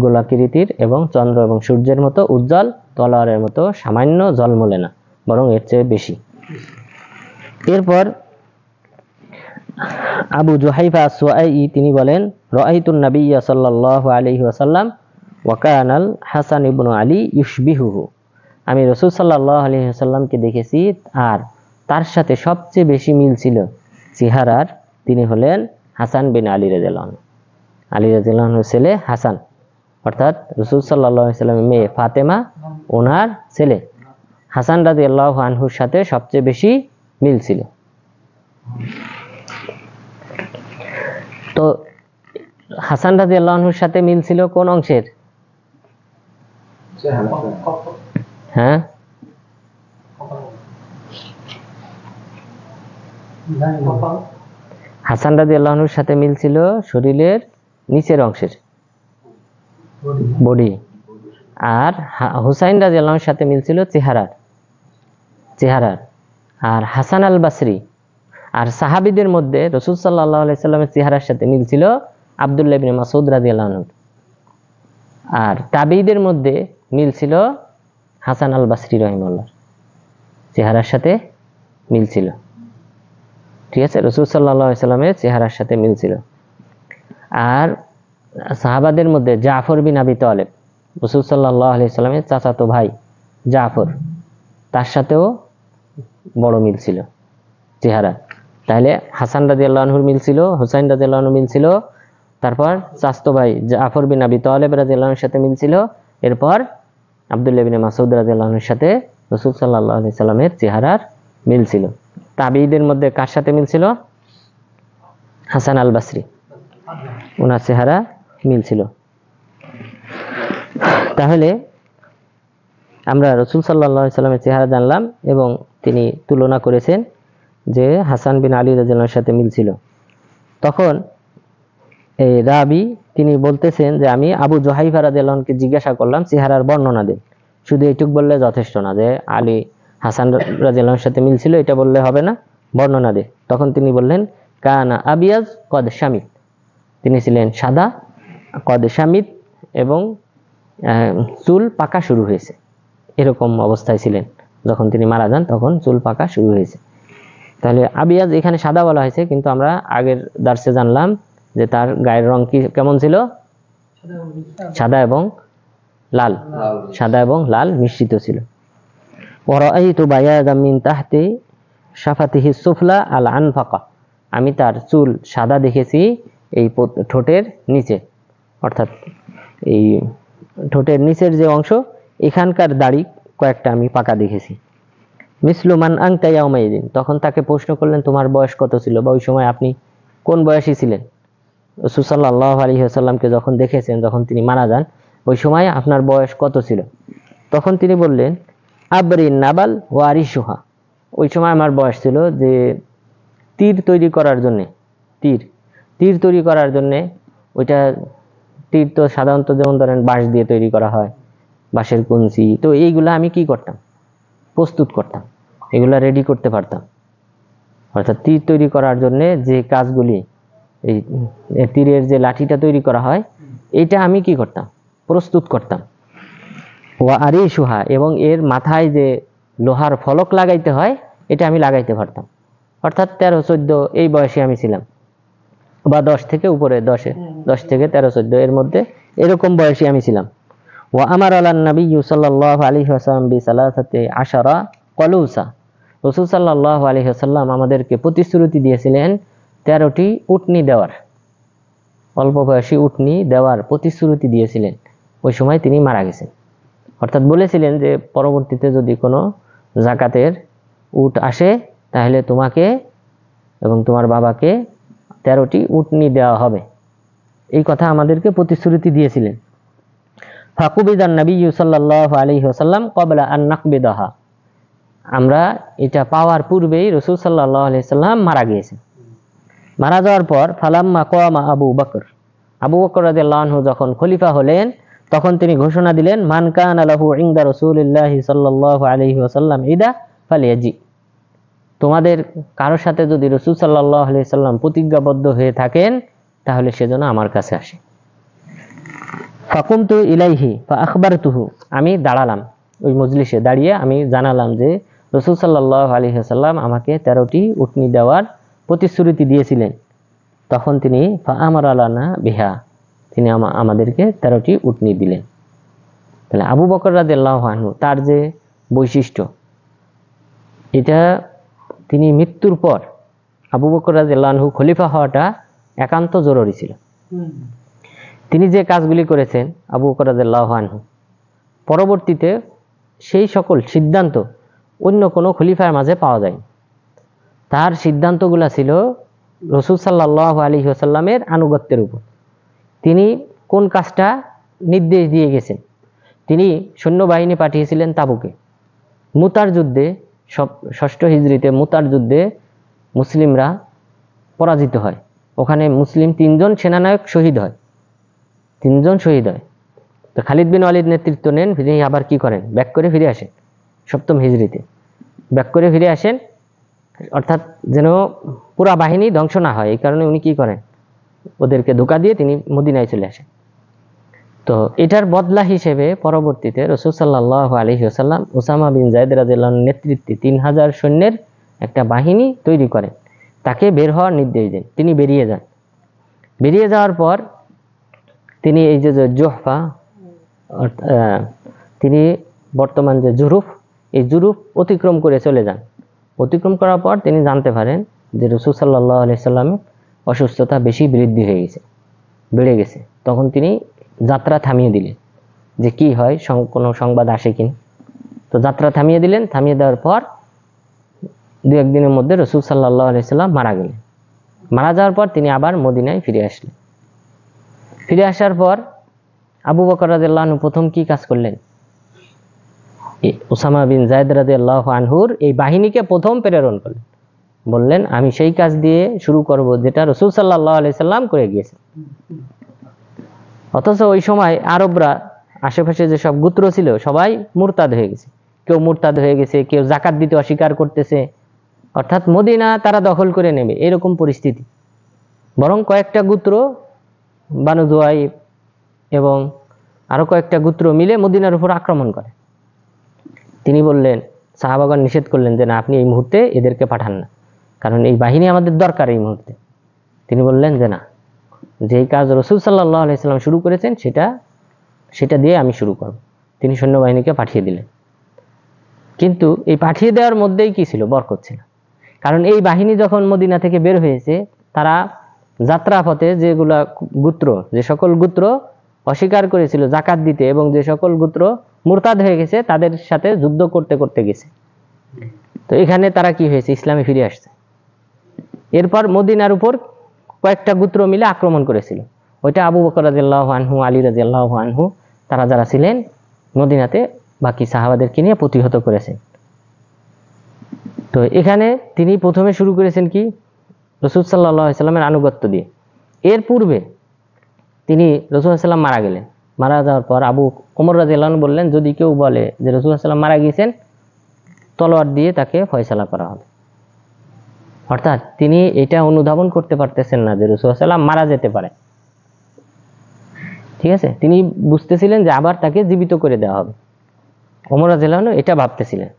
গোলাকৃতির এবং চন্দ্র এবং সূর্যের মতো উজ্জ্বল, তলোয়ারের মতো সামান্য ঝলমলে না, বরং এর চেয়ে বেশি। এরপর আবু জুহাইফা আস-সুআই তিনি বলেন, রাআইতুন নাবিয়্য সাল্লাল্লাহু আলাইহি ওয়াসাল্লাম ওয়া কানাল হাসান ইবনে আলী ইউশবিহুহু, আমি রাসূল সাল্লাল্লাহু আলাইহি ওয়াসাল্লামকে দেখেছি আর তার সাথে সবচেয়ে বেশি মিল ছিল চেহারার, তিনি হলেন হাসান বিন আলী রাদিয়াল্লাহু আনহু। আলী রাদিয়াল্লাহু আনহুর ছেলে হাসান, অর্থাৎ রাসূল সাল্লাল্লাহু আলাইহি ওয়াসাল্লামের মেয়ে ফাতেমা ওনার ছেলে হাসান রাদিয়াল্লাহু আনহুর সাথে সবচেয়ে বেশি মিল ছিল। তো হাসান রাদিয়াল্লাহু আনহুর সাথে মিল ছিল কোন অংশের? হ্যাঁ, হাসান রাদিয়াল্লাহু আনহুর সাথে মিল ছিল শরীরের নিচের অংশের, বডি। আর হুসাইন রাদিয়াল্লাহু আনহুর সাথে মিল ছিল চেহারার। আর হাসান আল বাসরি আর সাহাবীদের মধ্যে রাসূল সাল্লাল্লাহু আলাইহি সাল্লামের চেহারার সাথে মিল ছিল আব্দুল্লাহ ইবনে মাসউদ রাদিয়াল্লাহু আনহু। আর তাবেঈদের মধ্যে মিল ছিল হাসান আল বাসরি রাহিমাহুল্লাহ, চেহারার সাথে মিল ছিল। ঠিক আছে, রাসূল সাল্লাল্লাহু আলাইহি সাল্লামের চেহারার সাথে মিল ছিল। আর সাহাবাদের মধ্যে জাফর বিন আবি তালেব, রাসূল সাল্লাল্লাহু আলাইহি সাল্লামের চাচাতো ভাই জাফর, তার সাথেও বড় মিল ছিল চেহারা। তাহলে হাসান রাদিয়াল্লাহু আনহুর মিল ছিল, হুসাইন রাদিয়াল্লাহু আনহু মিল ছিল, তারপর চাচাতো ভাই জাফর বিন আবি তালেব রাদিয়াল্লাহু আনহুর সাথে মিল ছিল, এরপর আব্দুল্লাহ ইবনে মাসউদ রাদিয়াল্লাহু আনহুর সাথে রাসূল সাল্লাল্লাহু আলাইহি সাল্লামের চেহারার মিল ছিল। তাবেঈদের মধ্যে কার সাথে মিল ছিল? হাসান আল বাসরি, ওনার চেহারা মিল ছিল। তাহলে আমরা রাসূল সাল্লাল্লাহু আলাইহি সাল্লামের চেহারা জানলাম এবং তিনি তুলনা করেছেন যে হাসান বিন আলী রাদিয়াল্লাহু আনহুর সাথে মিল ছিল। তখন এই রাবি তিনি বলতেছেন যে আমি আবু জুহাইফা রাদিয়াল্লাহু আনহুকে জিজ্ঞাসা করলাম চেহারার বর্ণনা দেন, শুধু এইটুক বললে যথেষ্ট না যে আলী হাসান রাদিয়াল্লাহু আনহুর সাথে মিল ছিল এটা বললে হবে না, বর্ণনা দে। তখন তিনি বললেন কানা আবিয়াজ কদ শামিত, তিনি ছিলেন সাদা, কদ শামিত এবং চুল পাকা শুরু হয়েছে, এরকম অবস্থায় ছিলেন। যখন তিনি মারা যান তখন চুল পাকা শুরু হয়েছে। তাহলে আবিয়াজ এখানে সাদা বলা হয়েছে, কিন্তু আমরা আগের দার্সে জানলাম যে তার গায়ের রং কি কেমন ছিল? সাদা এবং লাল মিশ্রিত ছিল। ওয়ারাআইতু বায়াদাম মিন তাহতি শাফাতিহি সুফলা আল আনফাকা, আমি তার চুল সাদা দেখেছি এই ঠোঁটের নিচে, অর্থাৎ এই ঠোঁটের নিচের যে অংশ এখানকার দাড়ি কয়েকটা আমি পাকা দেখেছি। মিসলুমান আনতা ইয়াউমাইদিন, তখন তাকে প্রশ্ন করলেন তোমার বয়স কত ছিল, বা ওই সময় আপনি কোন বয়সী ছিলেন? রাসূল সাল্লাল্লাহু আলাইহি ওয়াসাল্লামকে যখন দেখেছেন, যখন তিনি মারা যান, ওই সময় আপনার বয়স কত ছিল? তখন তিনি বললেন আবরিন নাবাল ওয়ারিসুহা, ওই সময় আমার বয়স ছিল যে তীর তৈরি করার জন্যে, তীর তৈরি করার জন্যে, ওইটা তীর তো সাধারণত যেমন ধরেন বাঁশ দিয়ে তৈরি করা হয়, বাঁশের কঞ্চি, তো এইগুলা আমি কি করতাম? প্রস্তুত করতাম, এগুলা রেডি করতে পারতাম। অর্থাৎ তীর তৈরি করার জন্য যে কাজগুলি, এই তীরের যে লাঠিটা তৈরি করা হয়, এইটা আমি কি করতাম? প্রস্তুত করতাম। ওয়া আরিসুহা, এবং এর মাথায় যে লোহার ফলক লাগাইতে হয় এটা আমি লাগাইতে পারতাম। অর্থাৎ 13-14 এই বয়সে আমি ছিলাম, বা 10 থেকে উপরে, 10 থেকে 13-14 এর মধ্যে এরকম বয়সী আমি ছিলাম। ওয়া আমার আলান নবী সাল্লাল্লাহু আলাইহি ওয়াসাল্লাম বিসালাসাতি আশারা কলুসা, রাসূল সাল্লাল্লাহু আলাইহি ওয়াসাল্লাম আমাদেরকে প্রতিশ্রুতি দিয়েছিলেন 13টি উটনি দেওয়ার, অল্প বয়সী উটনি দেওয়ার প্রতিশ্রুতি দিয়েছিলেন। ওই সময় তিনি মারা গেছেন। অর্থাৎ বলেছিলেন যে পরবর্তীতে যদি কোনো যাকাতের উট আসে তাহলে তোমাকে এবং তোমার বাবাকে 13টি উটনি দেওয়া হবে, এই কথা আমাদেরকে প্রতিশ্রুতি দিয়েছিলেন। ফাকুবিদান নবী সাল্লাল্লাহু আলাইহি ওয়াসাল্লাম ক্বাবলা আন নাকবিদাহা, আমরা এটা পাওয়ার পূর্বেই রাসূল সাল্লাল্লাহু আলাইহি সাল্লাম মারা গিয়েছেন। মারা যাওয়ার পর ফালাম্মা কামা আবু বকর রাদিয়াল্লাহু আনহু যখন খলিফা হলেন, তখন তিনি ঘোষণা দিলেন, মান কানা লাহু ইনদা রাসূলিল্লাহি সাল্লাল্লাহু আলাইহি ওয়াসাল্লাম ইদা ফালিয়াজি, তোমাদের কারোর সাথে যদি রাসূল সাল্লাল্লাহু আলাইহি সাল্লাম প্রতিজ্ঞাবদ্ধ হয়ে থাকেন তাহলে সেজন্য আমার কাছে আসে। ফাকুমতু ইলাইহি ফাআখবারতুহু, আমি দাঁড়ালাম ওই মজলিসে, দাঁড়িয়ে আমি জানালাম যে রাসূল সাল্লাল্লাহু আলাইহি ওয়াসাল্লাম আমাকে 13টি উটনি দেওয়ার প্রতিশ্রুতি দিয়েছিলেন। তখন তিনি ফাআমারা লানা বিহা, তিনি আমাদেরকে 13টি উটনি দিলেন। তাহলে আবু বকর রাদিয়াল্লাহু আনহু তার যে বৈশিষ্ট্য, এটা তিনি মৃত্যুর পর আবু বকর রাদিয়াল্লাহু আনহু খলিফা হওয়াটা একান্ত জরুরি ছিল। তিনি যে কাজগুলি করেছেন আবু বকর রাদিয়াল্লাহু আনহু, পরবর্তীতে সেই সকল সিদ্ধান্ত অন্য কোনো খলিফার মাঝে পাওয়া যায়। তার সিদ্ধান্তগুলো ছিল রাসূল সাল্লাল্লাহু আলাইহি ওয়াসাল্লামের আনুগত্যের উপর। তিনি কোন কাজটা নির্দেশ দিয়ে গেছেন, তিনি সৈন্যবাহিনী পাঠিয়েছিলেন তাবুকে। মুতার যুদ্ধে, 6ষ্ঠ হিজরিতে মুতার যুদ্ধে মুসলিমরা পরাজিত হয়। ওখানে মুসলিম 3 জন সেনানায়ক শহীদ হয়, 3 জন শহীদ হয়। তো খালিদ বিন ওয়ালিদ নেতৃত্ব নেন, তিনি আবার কি করেন, ব্যাক করে ফিরে আসেন 7ম হিজরিতে, ব্যাক করে ফিরে আসেন, অর্থাৎ যেন পুরা বাহিনী ধ্বংস না হয়, এই কারণে উনি কি করেন, ওদেরকে ধোঁকা দিয়ে তিনি মদিনায় চলে আসেন। তো এটার বদলা হিসেবে পরবর্তীতে রাসূল সাল্লাল্লাহু আলাইহি ওয়াসাল্লাম উসামা বিন যায়েদ রাদিয়াল্লাহু আনহুর নেতৃত্বে 3000 সৈন্যের একটা বাহিনী তৈরি করেন, তাকে বের হওয়ার নির্দেশ দেন। তিনি বেরিয়ে যান। বেরিয়ে যাওয়ার পর তিনি এই যে জুহফা, তিনি বর্তমান যে জুরুফ, এই জুরুফ অতিক্রম করে চলে যান। অতিক্রম করার পর তিনি জানতে পারেন যে রাসূল সাল্লাল্লাহু আলাইহি সাল্লামের অসুস্থতা বেশি বৃদ্ধি হয়ে গেছে, বেড়ে গেছে। তখন তিনি যাত্রা থামিয়ে দিলেন, যে কি হয়, কোনো সংবাদ আসে কিনা। তো যাত্রা থামিয়ে দিলেন। থামিয়ে দেওয়ার পর 2-1 দিনের মধ্যে রাসূল সাল্লাল্লাহু আলাইহি সাল্লাম মারা গেলেন। মারা যাওয়ার পর তিনি আবার মদিনায় ফিরে আসলেন। ফিরে আসার পর আবু বকর রাদিয়াল্লাহু আনহু প্রথম কি কাজ করলেন, উসামা বিন যায়েদ রাদিয়াল্লাহু আনহুর এই বাহিনীকে প্রথম প্রেরণ করলেন। বললেন, আমি সেই কাজ দিয়ে শুরু করব যেটা রাসূল সাল্লাল্লাহু আলাইহি সাল্লাম করে গিয়েছেন। অথচ ওই সময় আরবরা, আশেপাশে যেসব গোত্র ছিল সবাই মুরতাদ হয়ে গেছে। কেউ মুরতাদ হয়ে গেছে, কেউ যাকাত দিতে অস্বীকার করতেছে, অর্থাৎ মদিনা তারা দখল করে নেবে এরকম পরিস্থিতি। বরং কয়েকটা গোত্র, বানু জুয়াইব এবং আরো কয়েকটা গোত্র মিলে মদিনার উপর আক্রমণ করে। তিনি বললেন, সাহাবাগণ নিষেধ করলেন যে না, আপনি এই মুহূর্তে এদেরকে পাঠান না, কারণ এই বাহিনী আমাদের দরকার এই মুহূর্তে। তিনি বললেন যে না, যেই কাজ রাসূল সাল্লাল্লাহু আলাইহি সাল্লাম শুরু করেছেন সেটা দিয়ে আমি শুরু করব। তিনি সৈন্যবাহিনীকে পাঠিয়ে দিলেন। কিন্তু এই পাঠিয়ে দেওয়ার মধ্যেই কি ছিল, বরকত ছিল। কারণ এই বাহিনী যখন মদিনা থেকে বের হয়েছে, তারা যাত্রাপথে যেগুলা গোত্র, যে সকল গোত্র অস্বীকার করেছিল যাকাত দিতে এবং যে সকল গোত্র মুরতাদ হয়ে গেছে, তাদের সাথে যুদ্ধ করতে করতে গেছে। তো এখানে তারা কি হয়েছে, ইসলামে ফিরে আসছে। এরপর মদিনার উপর কয়েকটা গোত্র মিলে আক্রমণ করেছিল। ওইটা আবু বকর রাদিয়াল্লাহু আনহু, আলী রাদিয়াল্লাহু আনহু, তারা যারা ছিলেন মদিনাতে বাকি সাহাবাদেরকে নিয়ে প্রতিহত করেছেন। তো এখানে তিনি প্রথমে শুরু করেছেন কি, রাসূল সাল্লাল্লাহু আলাইহি সাল্লামের আনুগত্য দিয়ে। এর পূর্বে তিনি রাসূল সাল্লাল্লাহু আলাইহি সাল্লাম মারা গেলেন। মারা যাওয়ার পর আবু ওমর রাদিয়াল্লাহু আনহু বললেন, যদি কেউ বলে যে রাসূল সাল্লাল্লাহু আলাইহি সাল্লাম মারা গিয়েছেন, তলোয়ার দিয়ে তাকে ফয়সালা করা হবে। অর্থাৎ তিনি এটা অনুধাবন করতে পারতেছেন না যে রাসূল সাল্লাল্লাহু আলাইহি সাল্লাম মারা যেতে পারে। ঠিক আছে, তিনি বুঝতেছিলেন যে আবার তাকে জীবিত করে দেওয়া হবে। ওমর রাদিয়াল্লাহু আনহু এটা ভাবতেছিলেন।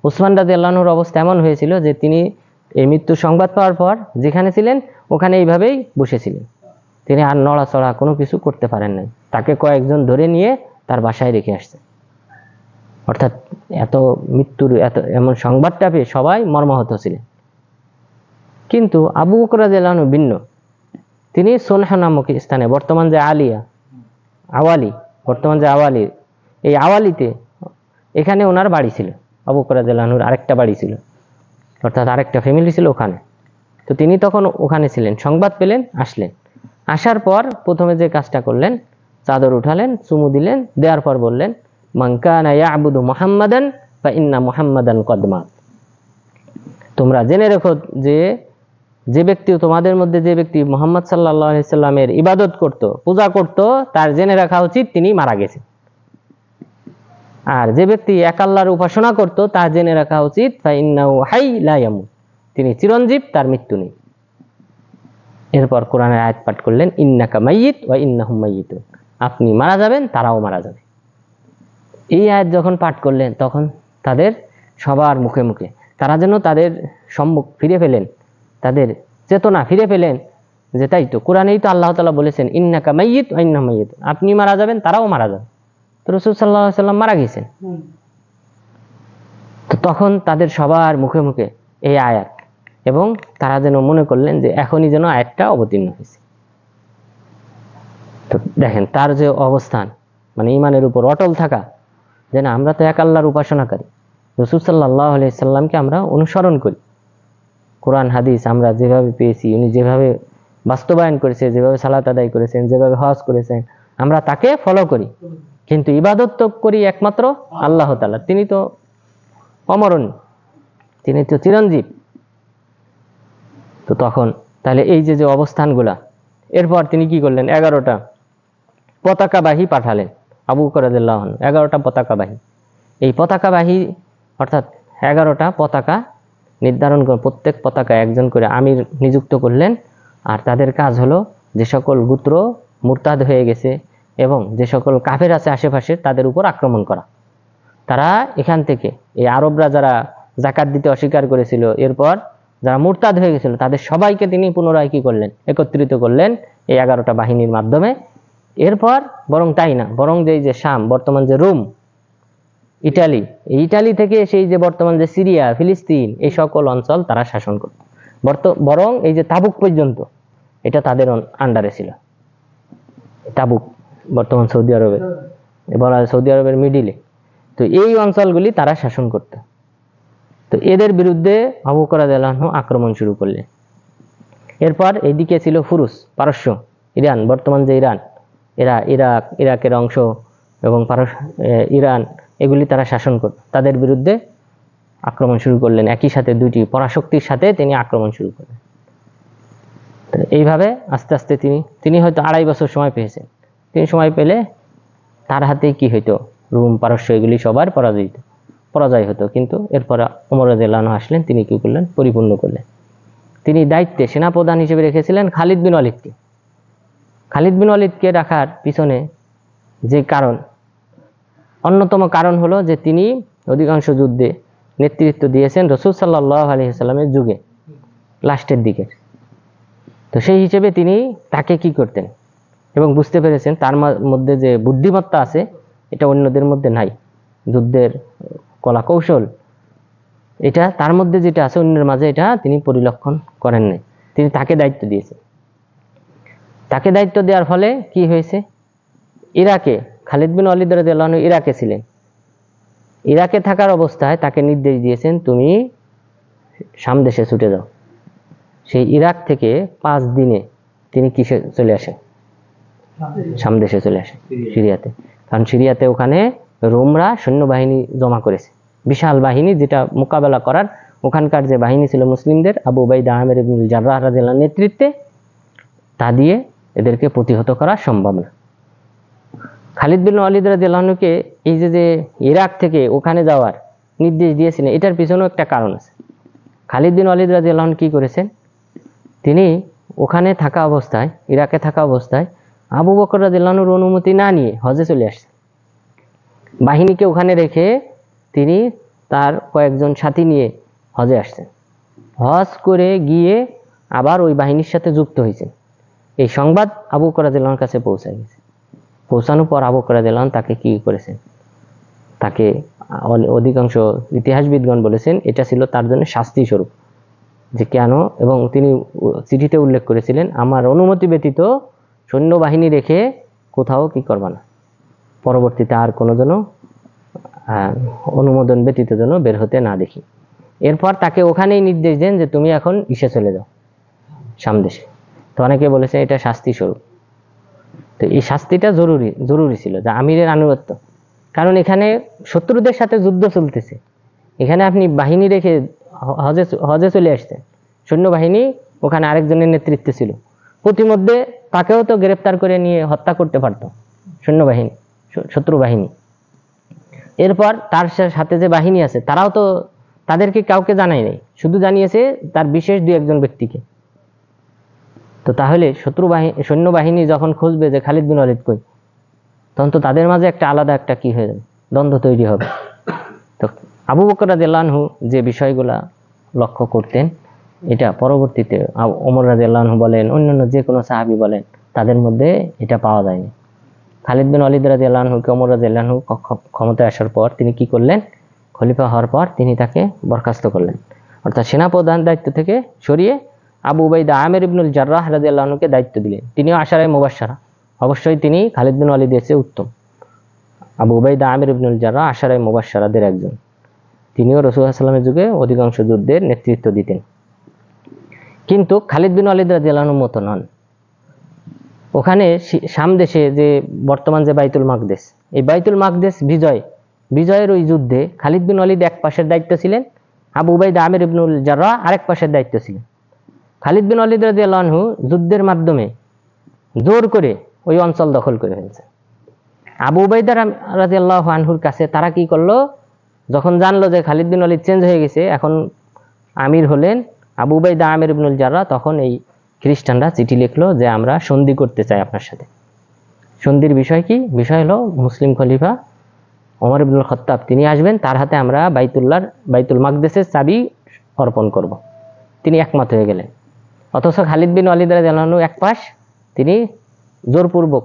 উসমান রাদিয়াল্লাহু আনহুর অবস্থা এমন হয়েছিল যে তিনি এই মৃত্যুর সংবাদ পাওয়ার পর যেখানে ছিলেন ওখানে এইভাবেই বসেছিলেন। তিনি আর নড়াচড়া কোনো কিছু করতে পারেন নাই। তাকে কয়েকজন ধরে নিয়ে তার বাসায় রেখে আসছে। অর্থাৎ মৃত্যুর এমন সংবাদটা পেয়ে সবাই মর্মাহত ছিলেন। কিন্তু আবু বকর রাদিয়াল্লাহু আনহু ভিন্ন। তিনি সোনহা নামক স্থানে, বর্তমান যে আওয়ালি, এই আওয়ালিতে, এখানে ওনার বাড়ি ছিল। আবু বকর রাদিয়াল্লাহু আনহুর আরেকটা বাড়ি ছিল, অর্থাৎ আরেকটা ফ্যামিলি ছিল ওখানে। তো তিনি তখন ওখানে ছিলেন, সংবাদ পেলেন, আসলেন। আসার পর প্রথমে যে কাজটা করলেন, চাদর উঠালেন, চুমু দিলেন, দেওয়ার পর বললেন, মান কানা ইয়াবুদু মুহাম্মাদান ফা ইন্না মুহাম্মাদান কদ মাত। তোমরা জেনে রেখো যে যে ব্যক্তি তোমাদের মধ্যে যে ব্যক্তি মুহাম্মদ সাল্লাল্লাহু আলাইহি সাল্লামের ইবাদত করত, পূজা করত, তার জেনে রাখা উচিত তিনি মারা গেছেন। আর যে ব্যক্তি এক আল্লাহর উপাসনা করত, তার জেনে রাখা উচিত ফা ইন্নাহু হাই লা ইয়ামুত, তিনি চিরঞ্জীব, তার মৃত্যু নেই। এরপর কোরআনের আয়াত পাঠ করলেন, ইন্নাকা মাইয়িত ওয়া ইন্নাহুম মাইয়িতুন, আপনি মারা যাবেন, তারাও মারা যাবে। এই আয়াত যখন পাঠ করলেন তখন তাদের সবার মুখে মুখে তারা যেন তাদের সম্মুখ ফিরে পেলেন, তাদের চেতনা ফিরে পেলেন যে তাই তো, কোরআনেই তো আল্লাহ তাআলা বলেছেন ইন্নাকা মাইয়িত ওয়া ইন্নাহুম মাইয়িতুন, আপনি মারা যাবেন, তারাও মারা যাবে। তো রাসূল সাল্লাল্লাহু আলাইহি সাল্লাম মারা গেছেন। তো তখন তাদের সবার মুখে মুখে এই আয়াত, এবং তারা যেন মনে করলেন যে এখনই যেন আয়াতটা অবতীর্ণ হয়েছে। তো দেখেন তার যে অবস্থান, মানে ঈমানের উপর অটল থাকা, যে না আমরা তো এক আল্লাহর উপাসনাকারী, রাসূল সাল্লাল্লাহু আলাইহি সাল্লামকে আমরা অনুসরণ করি, কোরআন হাদিস আমরা যেভাবে পেয়েছি, উনি যেভাবে বাস্তবায়ন করেছে, যেভাবে সালাত আদায় করেছেন, যেভাবে হজ করেছেন, আমরা তাকে ফলো করি। কিন্তু ইবাদত তো করি একমাত্র আল্লাহ তাআলা, তিনি তো অমরণ, তিনি তো চিরঞ্জীব। তো তখন তাহলে এই যে অবস্থানগুলা, এরপর তিনি কি করলেন, 11টা পতাকাবাহী পাঠালেন, আবু বকর রাদিয়াল্লাহু আনহু 11টা পতাকাবাহী। এই পতাকাবাহী অর্থাৎ 11টা পতাকা নির্ধারণ করে, প্রত্যেক পতাকা একজন করে আমির নিযুক্ত করলেন। আর তাদের কাজ হলো যে সকল গোত্র মুরতাদ হয়ে গেছে এবং যে সকল কাফের আছে আশেপাশে, তাদের উপর আক্রমণ করা। তারা এখান থেকে এই আরবরা যারা যাকাত দিতে অস্বীকার করেছিল, এরপর যারা মুরতাদ হয়ে গেছিল, তাদের সবাইকে তিনি পুনরায় কি করলেন, একত্রিত করলেন এই 11টা বাহিনীর মাধ্যমে। এরপর বরং তাই না, বরং যে শাম, বর্তমান যে রোম, ইটালি, এই ইটালি থেকে সেই যে বর্তমান যে সিরিয়া, ফিলিস্তিন, এই সকল অঞ্চল তারা শাসন করত। বরং এই যে তাবুক পর্যন্ত, এটা তাদের আন্ডারে ছিল। তাবুক বর্তমান সৌদি আরবে, বলা হয় সৌদি আরবের মিডিলে। তো এই অঞ্চলগুলি তারা শাসন করত। তো এদের বিরুদ্ধে আবু বকর রাদিয়াল্লাহু আনহু আক্রমণ শুরু করলেন। এরপর এইদিকে ছিল ফুরুস, পারস্য, ইরান, বর্তমান যে ইরান, এরা ইরাকের অংশ এবং ইরান, এগুলি তারা শাসন করত। তাদের বিরুদ্ধে আক্রমণ শুরু করলেন, একই সাথে দুইটি পরাশক্তির সাথে তিনি আক্রমণ শুরু করলেন। এইভাবে আস্তে আস্তে তিনি হয়তো 2.5 বছর সময় পেয়েছেন। তিনি সময় পেলে তার হাতে কি হইতো, রোম, পারস্য, এগুলি সবার পরাজয় হতো। কিন্তু এরপর ওমর রাদিয়াল্লাহু আনহু আসলেন, তিনি কি করলেন, পরিপূর্ণ করলেন। তিনি দায়িত্বে সেনাপ্রধান হিসেবে রেখেছিলেন খালিদ বিন ওয়ালিদকে। খালিদ বিন ওয়ালিদকে রাখার পিছনে যে কারণ, অন্যতম কারণ হলো যে তিনি অধিকাংশ যুদ্ধে নেতৃত্ব দিয়েছেন রাসূল সাল্লাল্লাহু আলাইহি ওয়াসাল্লামের যুগে, লাস্টের দিকে। তো সেই হিসেবে তিনি তাকে কি করতেন, এবং বুঝতে পেরেছেন তার মধ্যে যে বুদ্ধিমত্তা আছে, এটা অন্যদের মধ্যে নাই। যুদ্ধের কলা কৌশল, এটা তার মধ্যে যেটা আছে, অন্যের মাঝে এটা তিনি পরিলক্ষণ করেন নাই। তিনি তাকে দায়িত্ব দিয়েছেন। তাকে দায়িত্ব দেওয়ার ফলে কি হয়েছে, ইরাকে খালিদ বিন ওয়ালিদ রাদিয়াল্লাহু আনহু ইরাকে ছিলেন। ইরাকে থাকার অবস্থায় তাকে নির্দেশ দিয়েছেন, তুমি শাম দেশে ছুটে যাও। সেই ইরাক থেকে 5 দিনে তিনি কিসে চলে আসেন, শাম দেশে চলে আসেন, সিরিয়াতে। কারণ সিরিয়াতে ওখানে রোমরা সৈন্যবাহিনী জমা করেছে, বিশাল বাহিনী, যেটা মোকাবেলা করার ওখানকার যে বাহিনী ছিল মুসলিমদের, আবু উবাইদা আমির ইবনুল জাররাহ রাদিয়াল্লাহু আনহুর নেতৃত্বে, তা দিয়ে এদেরকে প্রতিহত করা সম্ভব না। খালিদ বিন ওয়ালিদ রাদিয়াল্লাহু আনহুকে এই যে ইরাক থেকে ওখানে যাওয়ার নির্দেশ দিয়েছিলেন, এটার পিছনেও একটা কারণ আছে। খালিদ বিন ওয়ালিদ রাদিয়াল্লাহু আনহু কি করেছেন, তিনি ওখানে থাকা অবস্থায়, ইরাকে থাকা অবস্থায় আবু বকর রাদিয়াল্লাহু আনহুর অনুমতি না নিয়ে হজে চলে আসছেন। বাহিনীকে ওখানে রেখে তিনি তার কয়েকজন সাথী নিয়ে হজে আসছেন। হজ করে গিয়ে আবার ওই বাহিনীর সাথে যুক্ত হয়েছেন। এই সংবাদ আবু বকর রাদিয়াল্লাহু আনহুর কাছে পৌঁছায় গেছে। পৌঁছানোর পর আবু বকর রাদিয়াল্লাহু আনহু তাকে কি করেছেন, তাকে অধিকাংশ ইতিহাসবিদগণ বলেছেন এটা ছিল তার জন্য শাস্তি স্বরূপ, যে কেন, এবং তিনি চিঠিতে উল্লেখ করেছিলেন, আমার অনুমতি ব্যতীত সৈন্যবাহিনী রেখে কোথাও কি করবা না, পরবর্তীতে আর কোনো যেন অনুমোদন ব্যতীত যেন বের হতে না দেখি। এরপর তাকে ওখানেই নির্দেশ দেন যে তুমি এখন চলে যাও শাম দেশে। তো অনেকে বলেছে এটা শাস্তি স্বরূপ। তো তো এই শাস্তিটা জরুরি ছিল, যে আমিরের আনুগত্য। কারণ এখানে শত্রুদের সাথে যুদ্ধ চলতেছে, এখানে আপনি বাহিনী রেখে হজে চলে আসছেন, সৈন্যবাহিনী ওখানে আরেকজনের নেতৃত্বে ছিল, প্রতিমধ্যে তাকেও তো গ্রেপ্তার করে নিয়ে হত্যা করতে পারতো সৈন্যবাহিনী, শত্রু বাহিনী। এরপর তার সাথে যে বাহিনী আছে তারাও তো তাদেরকে কাউকে জানায় নাই, শুধু জানিয়েছে তার বিশেষ 2-1 ব্যক্তিকে। তো তাহলে সৈন্যবাহিনী যখন খুঁজবে যে খালিদ বিন ওয়ালিদ কই, তখন তো তাদের মাঝে একটা আলাদা একটা কি হয়ে যাবে, দ্বন্দ্ব তৈরি হবে। তো আবু বকর রাদিয়াল্লাহু আনহু যে বিষয়গুলা লক্ষ্য করতেন, এটা পরবর্তীতে ওমর রাদিয়াল্লাহু আনহু বলেন, অন্যান্য যে কোনো সাহাবী বলেন, তাদের মধ্যে এটা পাওয়া যায়নি। খালিদ বিন ওয়ালিদ রাদিয়াল্লাহু আনহুকে ওমর রাদিয়াল্লাহু আনহু ক্ষমতায় আসার পর তিনি কি করলেন, খলিফা হওয়ার পর তিনি তাকে বরখাস্ত করলেন, অর্থাৎ সেনাপ্রধান দায়িত্ব থেকে সরিয়ে আবু উবাইদা আমির ইবনুল জাররাহ রাদিয়াল্লাহু আনহুকে দায়িত্ব দিলেন। তিনিও আশারায়ে মুবাশশারা, অবশ্যই তিনি খালিদ বিন ওয়ালিদের চেয়ে উত্তম। আবু উবাইদা আমির ইবনুল জাররাহ আশারায়ে মুবাশশারাদের একজন, তিনিও রাসূলুল্লাহ সাল্লাল্লাহু আলাইহি ওয়াসাল্লামের যুগে অধিকাংশ যুদ্ধের নেতৃত্ব দিতেন। কিন্তু খালিদ বিন ওয়ালিদ রাদিয়াল্লাহু আনহুর মতো নন। ওখানে শাম দেশে যে বর্তমান যে বাইতুল মাকদেস, এই বাইতুল মাকদেস বিজয়ের ওই যুদ্ধে খালিদ বিন ওয়ালিদ এক পাশের দায়িত্ব ছিলেন, আবু উবাইদা আমির ইবনুল জাররাহ আরেক পাশের দায়িত্ব ছিলেন। খালিদ বিন ওয়ালিদ রাদিয়াল্লাহু আনহু যুদ্ধের মাধ্যমে জোর করে ওই অঞ্চল দখল করে ফেলছে। আবু উবাইদা রাদিয়াল্লাহু আনহুর কাছে তারা কি করলো, যখন জানলো যে খালিদ বিন ওয়ালিদ চেঞ্জ হয়ে গেছে, এখন আমির হলেন আবু উবাইদা আমির ইবনুল জাররাহ, তখন এই খ্রিস্টানরা চিঠি লিখলো যে আমরা সন্ধি করতে চাই আপনার সাথে। সন্ধির বিষয় কি? বিষয় হলো মুসলিম খলিফা ওমর ইবনুল খাত্তাব তিনি আসবেন, তার হাতে আমরা বাইতুল মাকদেসের চাবি অর্পণ করব। তিনি একমত হয়ে গেলেন। অথচ খালিদ বিন ওয়ালিদ রাদিয়াল্লাহু আনহু এক পাশ তিনি জোরপূর্বক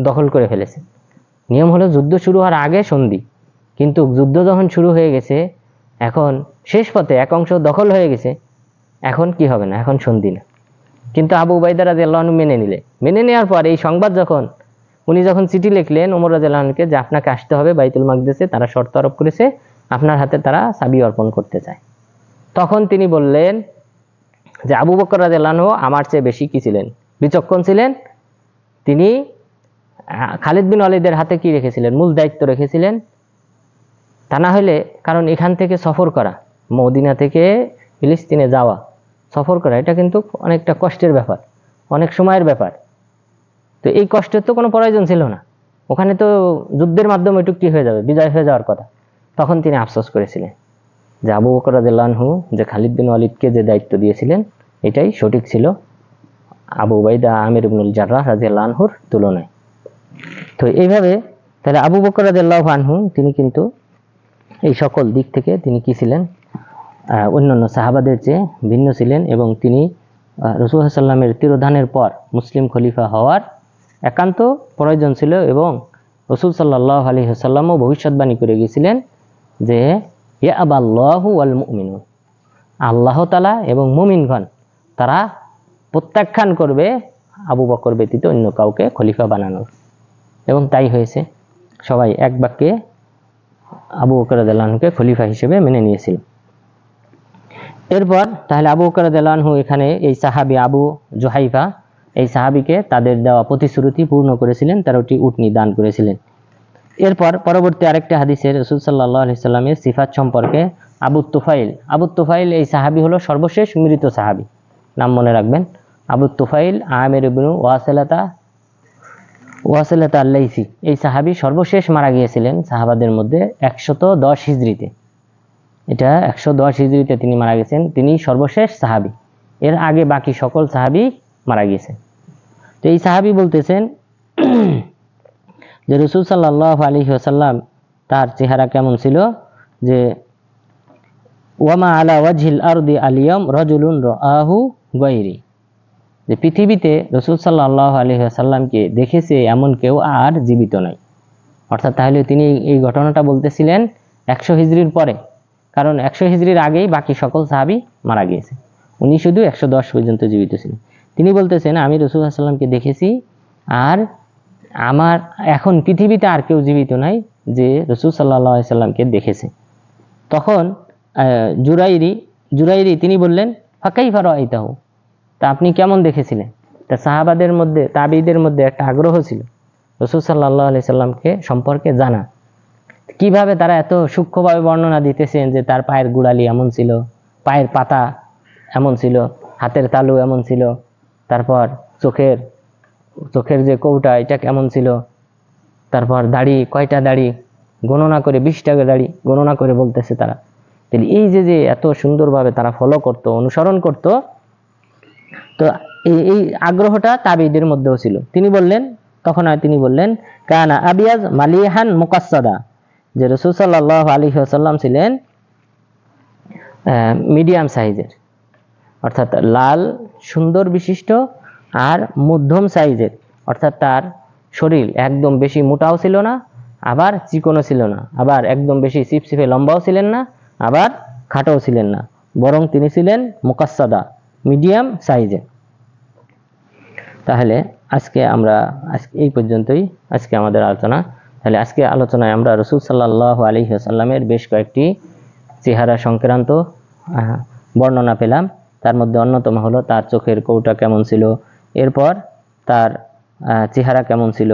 দখল করে ফেলেছেন। নিয়ম হলো যুদ্ধ শুরু হওয়ার আগে সন্ধি, কিন্তু যুদ্ধ যখন শুরু হয়ে গেছে, এখন শেষ পথে এক অংশ দখল হয়ে গেছে, এখন কি হবে না, এখন সন্ধি না। কিন্তু আবু উবাইদা রাদিয়াল্লাহু আনহু মেনে নেওয়ার পর এই সংবাদ উনি যখন চিঠি লিখলেন ওমর রাদিয়াল্লাহু আনহুকে যে আপনাকে আসতে হবে বাইতুল মাকদেসে, তারা শর্ত আরোপ করেছে, আপনার হাতে তারা চাবি অর্পণ করতে চায়, তখন তিনি বললেন যে আবু বকর রাদিয়াল্লাহু আনহু আমার চেয়ে বেশি কি ছিলেন, বিচক্ষণ ছিলেন। তিনি খালিদ বিন ওয়ালিদের হাতে কি রেখেছিলেন, মূল দায়িত্ব রেখেছিলেন। তা না হলে, কারণ এখান থেকে সফর করা, মদিনা থেকে ফিলিস্তিনে যাওয়া, সফর করা, এটা কিন্তু অনেকটা কষ্টের ব্যাপার, অনেক সময়ের ব্যাপার। তো এই কষ্টের তো কোনো প্রয়োজন ছিল না, ওখানে তো যুদ্ধের মাধ্যমে একটু কি হয়ে যাবে, বিজয় হয়ে যাওয়ার কথা। তখন তিনি আফসোস করেছিলেন যে আবু বকর রাদিয়াল্লাহু আনহু যে খালিদ বিন ওয়ালিদকে যে দায়িত্ব দিয়েছিলেন, এটাই সঠিক ছিল আবু উবাইদা আমির ইবনুল জাররাহ রাদিয়াল্লাহু আনহুর তুলনায়। তো এইভাবে তাহলে আবু বকর রাদিয়াল্লাহু আনহু তিনি কিন্তু এই সকল দিক থেকে তিনি কি ছিলেন, অন্যান্য সাহাবাদের চেয়ে ভিন্ন ছিলেন, এবং তিনি রাসূলুল্লাহ সাল্লাল্লাহু আলাইহি ওয়াসাল্লামের তিরোধানের পর মুসলিম খলিফা হওয়ার একান্ত প্রয়োজন ছিল। এবং রাসূল সাল্লাল্লাহু আলাইহি ওয়াসাল্লামও ভবিষ্যৎবাণী করে গিয়েছিলেন যে ইয়াবাল্লাহু ওয়াল মুমিনুন, আল্লাহ তাআলা এবং মুমিনগণ তারা প্রত্যাখ্যান করবে আবু বকর ব্যতীত অন্য কাউকে খলিফা বানানোর। এবং তাই হয়েছে, সবাই এক বাক্যে আবু বকর রাদিয়াল্লাহু আনহুকে খলিফা হিসেবে মেনে নিয়েছিল। এরপর তাহলে আবু বকর রাদিয়াল্লাহু আনহু এখানে এই সাহাবী আবু জুহাইফা, এই সাহাবীকে তাদের দেওয়া প্রতিশ্রুতি পূর্ণ করেছিলেন, 13টি উটনি দান করেছিলেন। এরপর পরবর্তী আরেকটা হাদিসে রাসূল সাল্লাল্লাহু আলাইহি ওয়াসাল্লামের সিফাত সম্পর্কে আবু তুফাইল এই সাহাবী হলো সর্বশেষ মৃত সাহাবী, নাম মনে রাখবেন। আবু তুফাইল আমির ইবনু ওয়াসিলাতা আল-লাইসি, এই সাহাবী সর্বশেষ মারা গিয়েছিলেন সাহাবাদের মধ্যে 110 হিজরিতে। এটা 110 হিজরিতে তিনি মারা গেছেন, তিনি সর্বশেষ সাহাবী, এর আগে বাকি সকল সাহাবী মারা গিয়েছেন। তো এই সাহাবী বলতেছেন যে রাসূল সাল্লাল্লাহু আলাইহি ওয়াসাল্লাম তার চেহারা কেমন ছিল, যে ওয়ামা আলা ওয়াজহিল আরদি আলিয়াম রাজুলুন রাআহু গায়রি, যে পৃথিবীতে রাসূল সাল্লাল্লাহু আলাইহি ওয়াসাল্লামকে দেখেছে এমন কেউ আর জীবিত নাই। অর্থাৎ তাহলে তিনি এই ঘটনাটা বলতেছিলেন 100 হিজরির পরে, কারণ 100 হিজরির আগেই বাকি সকল সাহাবী মারা গিয়েছে, উনি শুধু 110 পর্যন্ত জীবিত ছিলেন। তিনি বলতেছেন আমি রাসূল সাল্লাল্লাহু আলাইহি ওয়াসাল্লামকে দেখেছি, আর আমার এখন পৃথিবীতে আর কেউ জীবিত নাই যে রাসূল সাল্লাল্লাহু আলাইহি ওয়াসাল্লামকে দেখেছে। তখন জুরাইরি তিনি বললেন ফাকাইফা রাআইতাহু, তা আপনি কেমন দেখেছিলেন? তা সাহাবাদের মধ্যে, তাবিদের মধ্যে একটা আগ্রহ ছিল রাসূল সাল্লাল্লাহু আলাইহি সাল্লামকে সম্পর্কে জানা। কিভাবে তারা এত সূক্ষ্মভাবে বর্ণনা দিতেছেন যে তার পায়ের গোড়ালি এমন ছিল, পায়ের পাতা এমন ছিল, হাতের তালু এমন ছিল, তারপর চোখের যে কৌটা এটা কেমন ছিল, তারপর দাড়ি কয়টা দাড়ি গণনা করে, 20টা দাড়ি গণনা করে বলতেছে তারা। তাহলে এই যে এত সুন্দরভাবে তারা ফলো করত, অনুসরণ করত, তো এই আগ্রহটা তাবিদের মধ্যেও ছিল। তিনি বললেন কানা আবিয়াজ মালিহান মুকাসসাদা, যে রাসূল সাল্লাল্লাহু আলাইহি ওয়াসাল্লাম ছিলেন মিডিয়াম সাইজের, অর্থাৎ লাল সুন্দর বিশিষ্ট আর মধ্যম সাইজের, অর্থাৎ তার শরীর একদম বেশি মোটাও ছিল না, আবার চিকনও ছিল না, আবার একদম বেশি চিপচিপে লম্বাও ছিলেন না, আবার খাটোও ছিলেন না, বরং তিনি ছিলেন মুকাসসাদা, মিডিয়াম সাইজের। তাহলে আজকে এই পর্যন্তই আজকে আমাদের আলোচনা। তাহলে আজকে আলোচনায় আমরা রাসূল সাল্লাল্লাহু আলাইহি ওয়াসাল্লামের বেশ কয়েকটি চেহারা সংক্রান্ত বর্ণনা পেলাম। তার মধ্যে অন্যতম হলো তার চোখের কৌটা কেমন ছিল, এরপর তার চেহারা কেমন ছিল,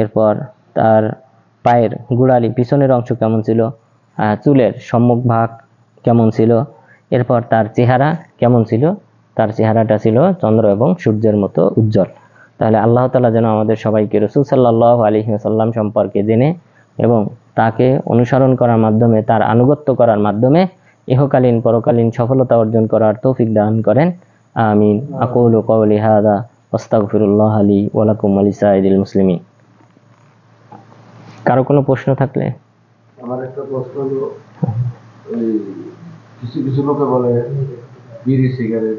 এরপর তার পায়ের গোড়ালি পিছনের অংশ কেমন ছিল, চুলের সম্মুখ ভাগ কেমন ছিল, এরপর তার চেহারা কেমন ছিল, তার চেহারাটা ছিল চন্দ্র এবং সূর্যের মতো উজ্জ্বল। তাহলে আল্লাহ তাআলা যেন আমাদের সবাইকে রাসূল সাল্লাল্লাহু আলাইহি ওয়াসাল্লাম সম্পর্কে জেনে এবং তাকে অনুসরণ করার মাধ্যমে, তার আনুগত্য করার মাধ্যমে ইহকালীন পরকালীন সফলতা অর্জন করার তৌফিক দান করেন। আমিন। আকুলু কওলি হাযা আস্তাগফিরুল্লাহ লি ওয়া লাকুম ওয়া লিসাইরিল মুসলিমিন। কারো কোনো প্রশ্ন থাকলে? আমার একটা প্রশ্ন হলো, ওই কিছু কিছু লোকে বলে বিড়ি সিগারেট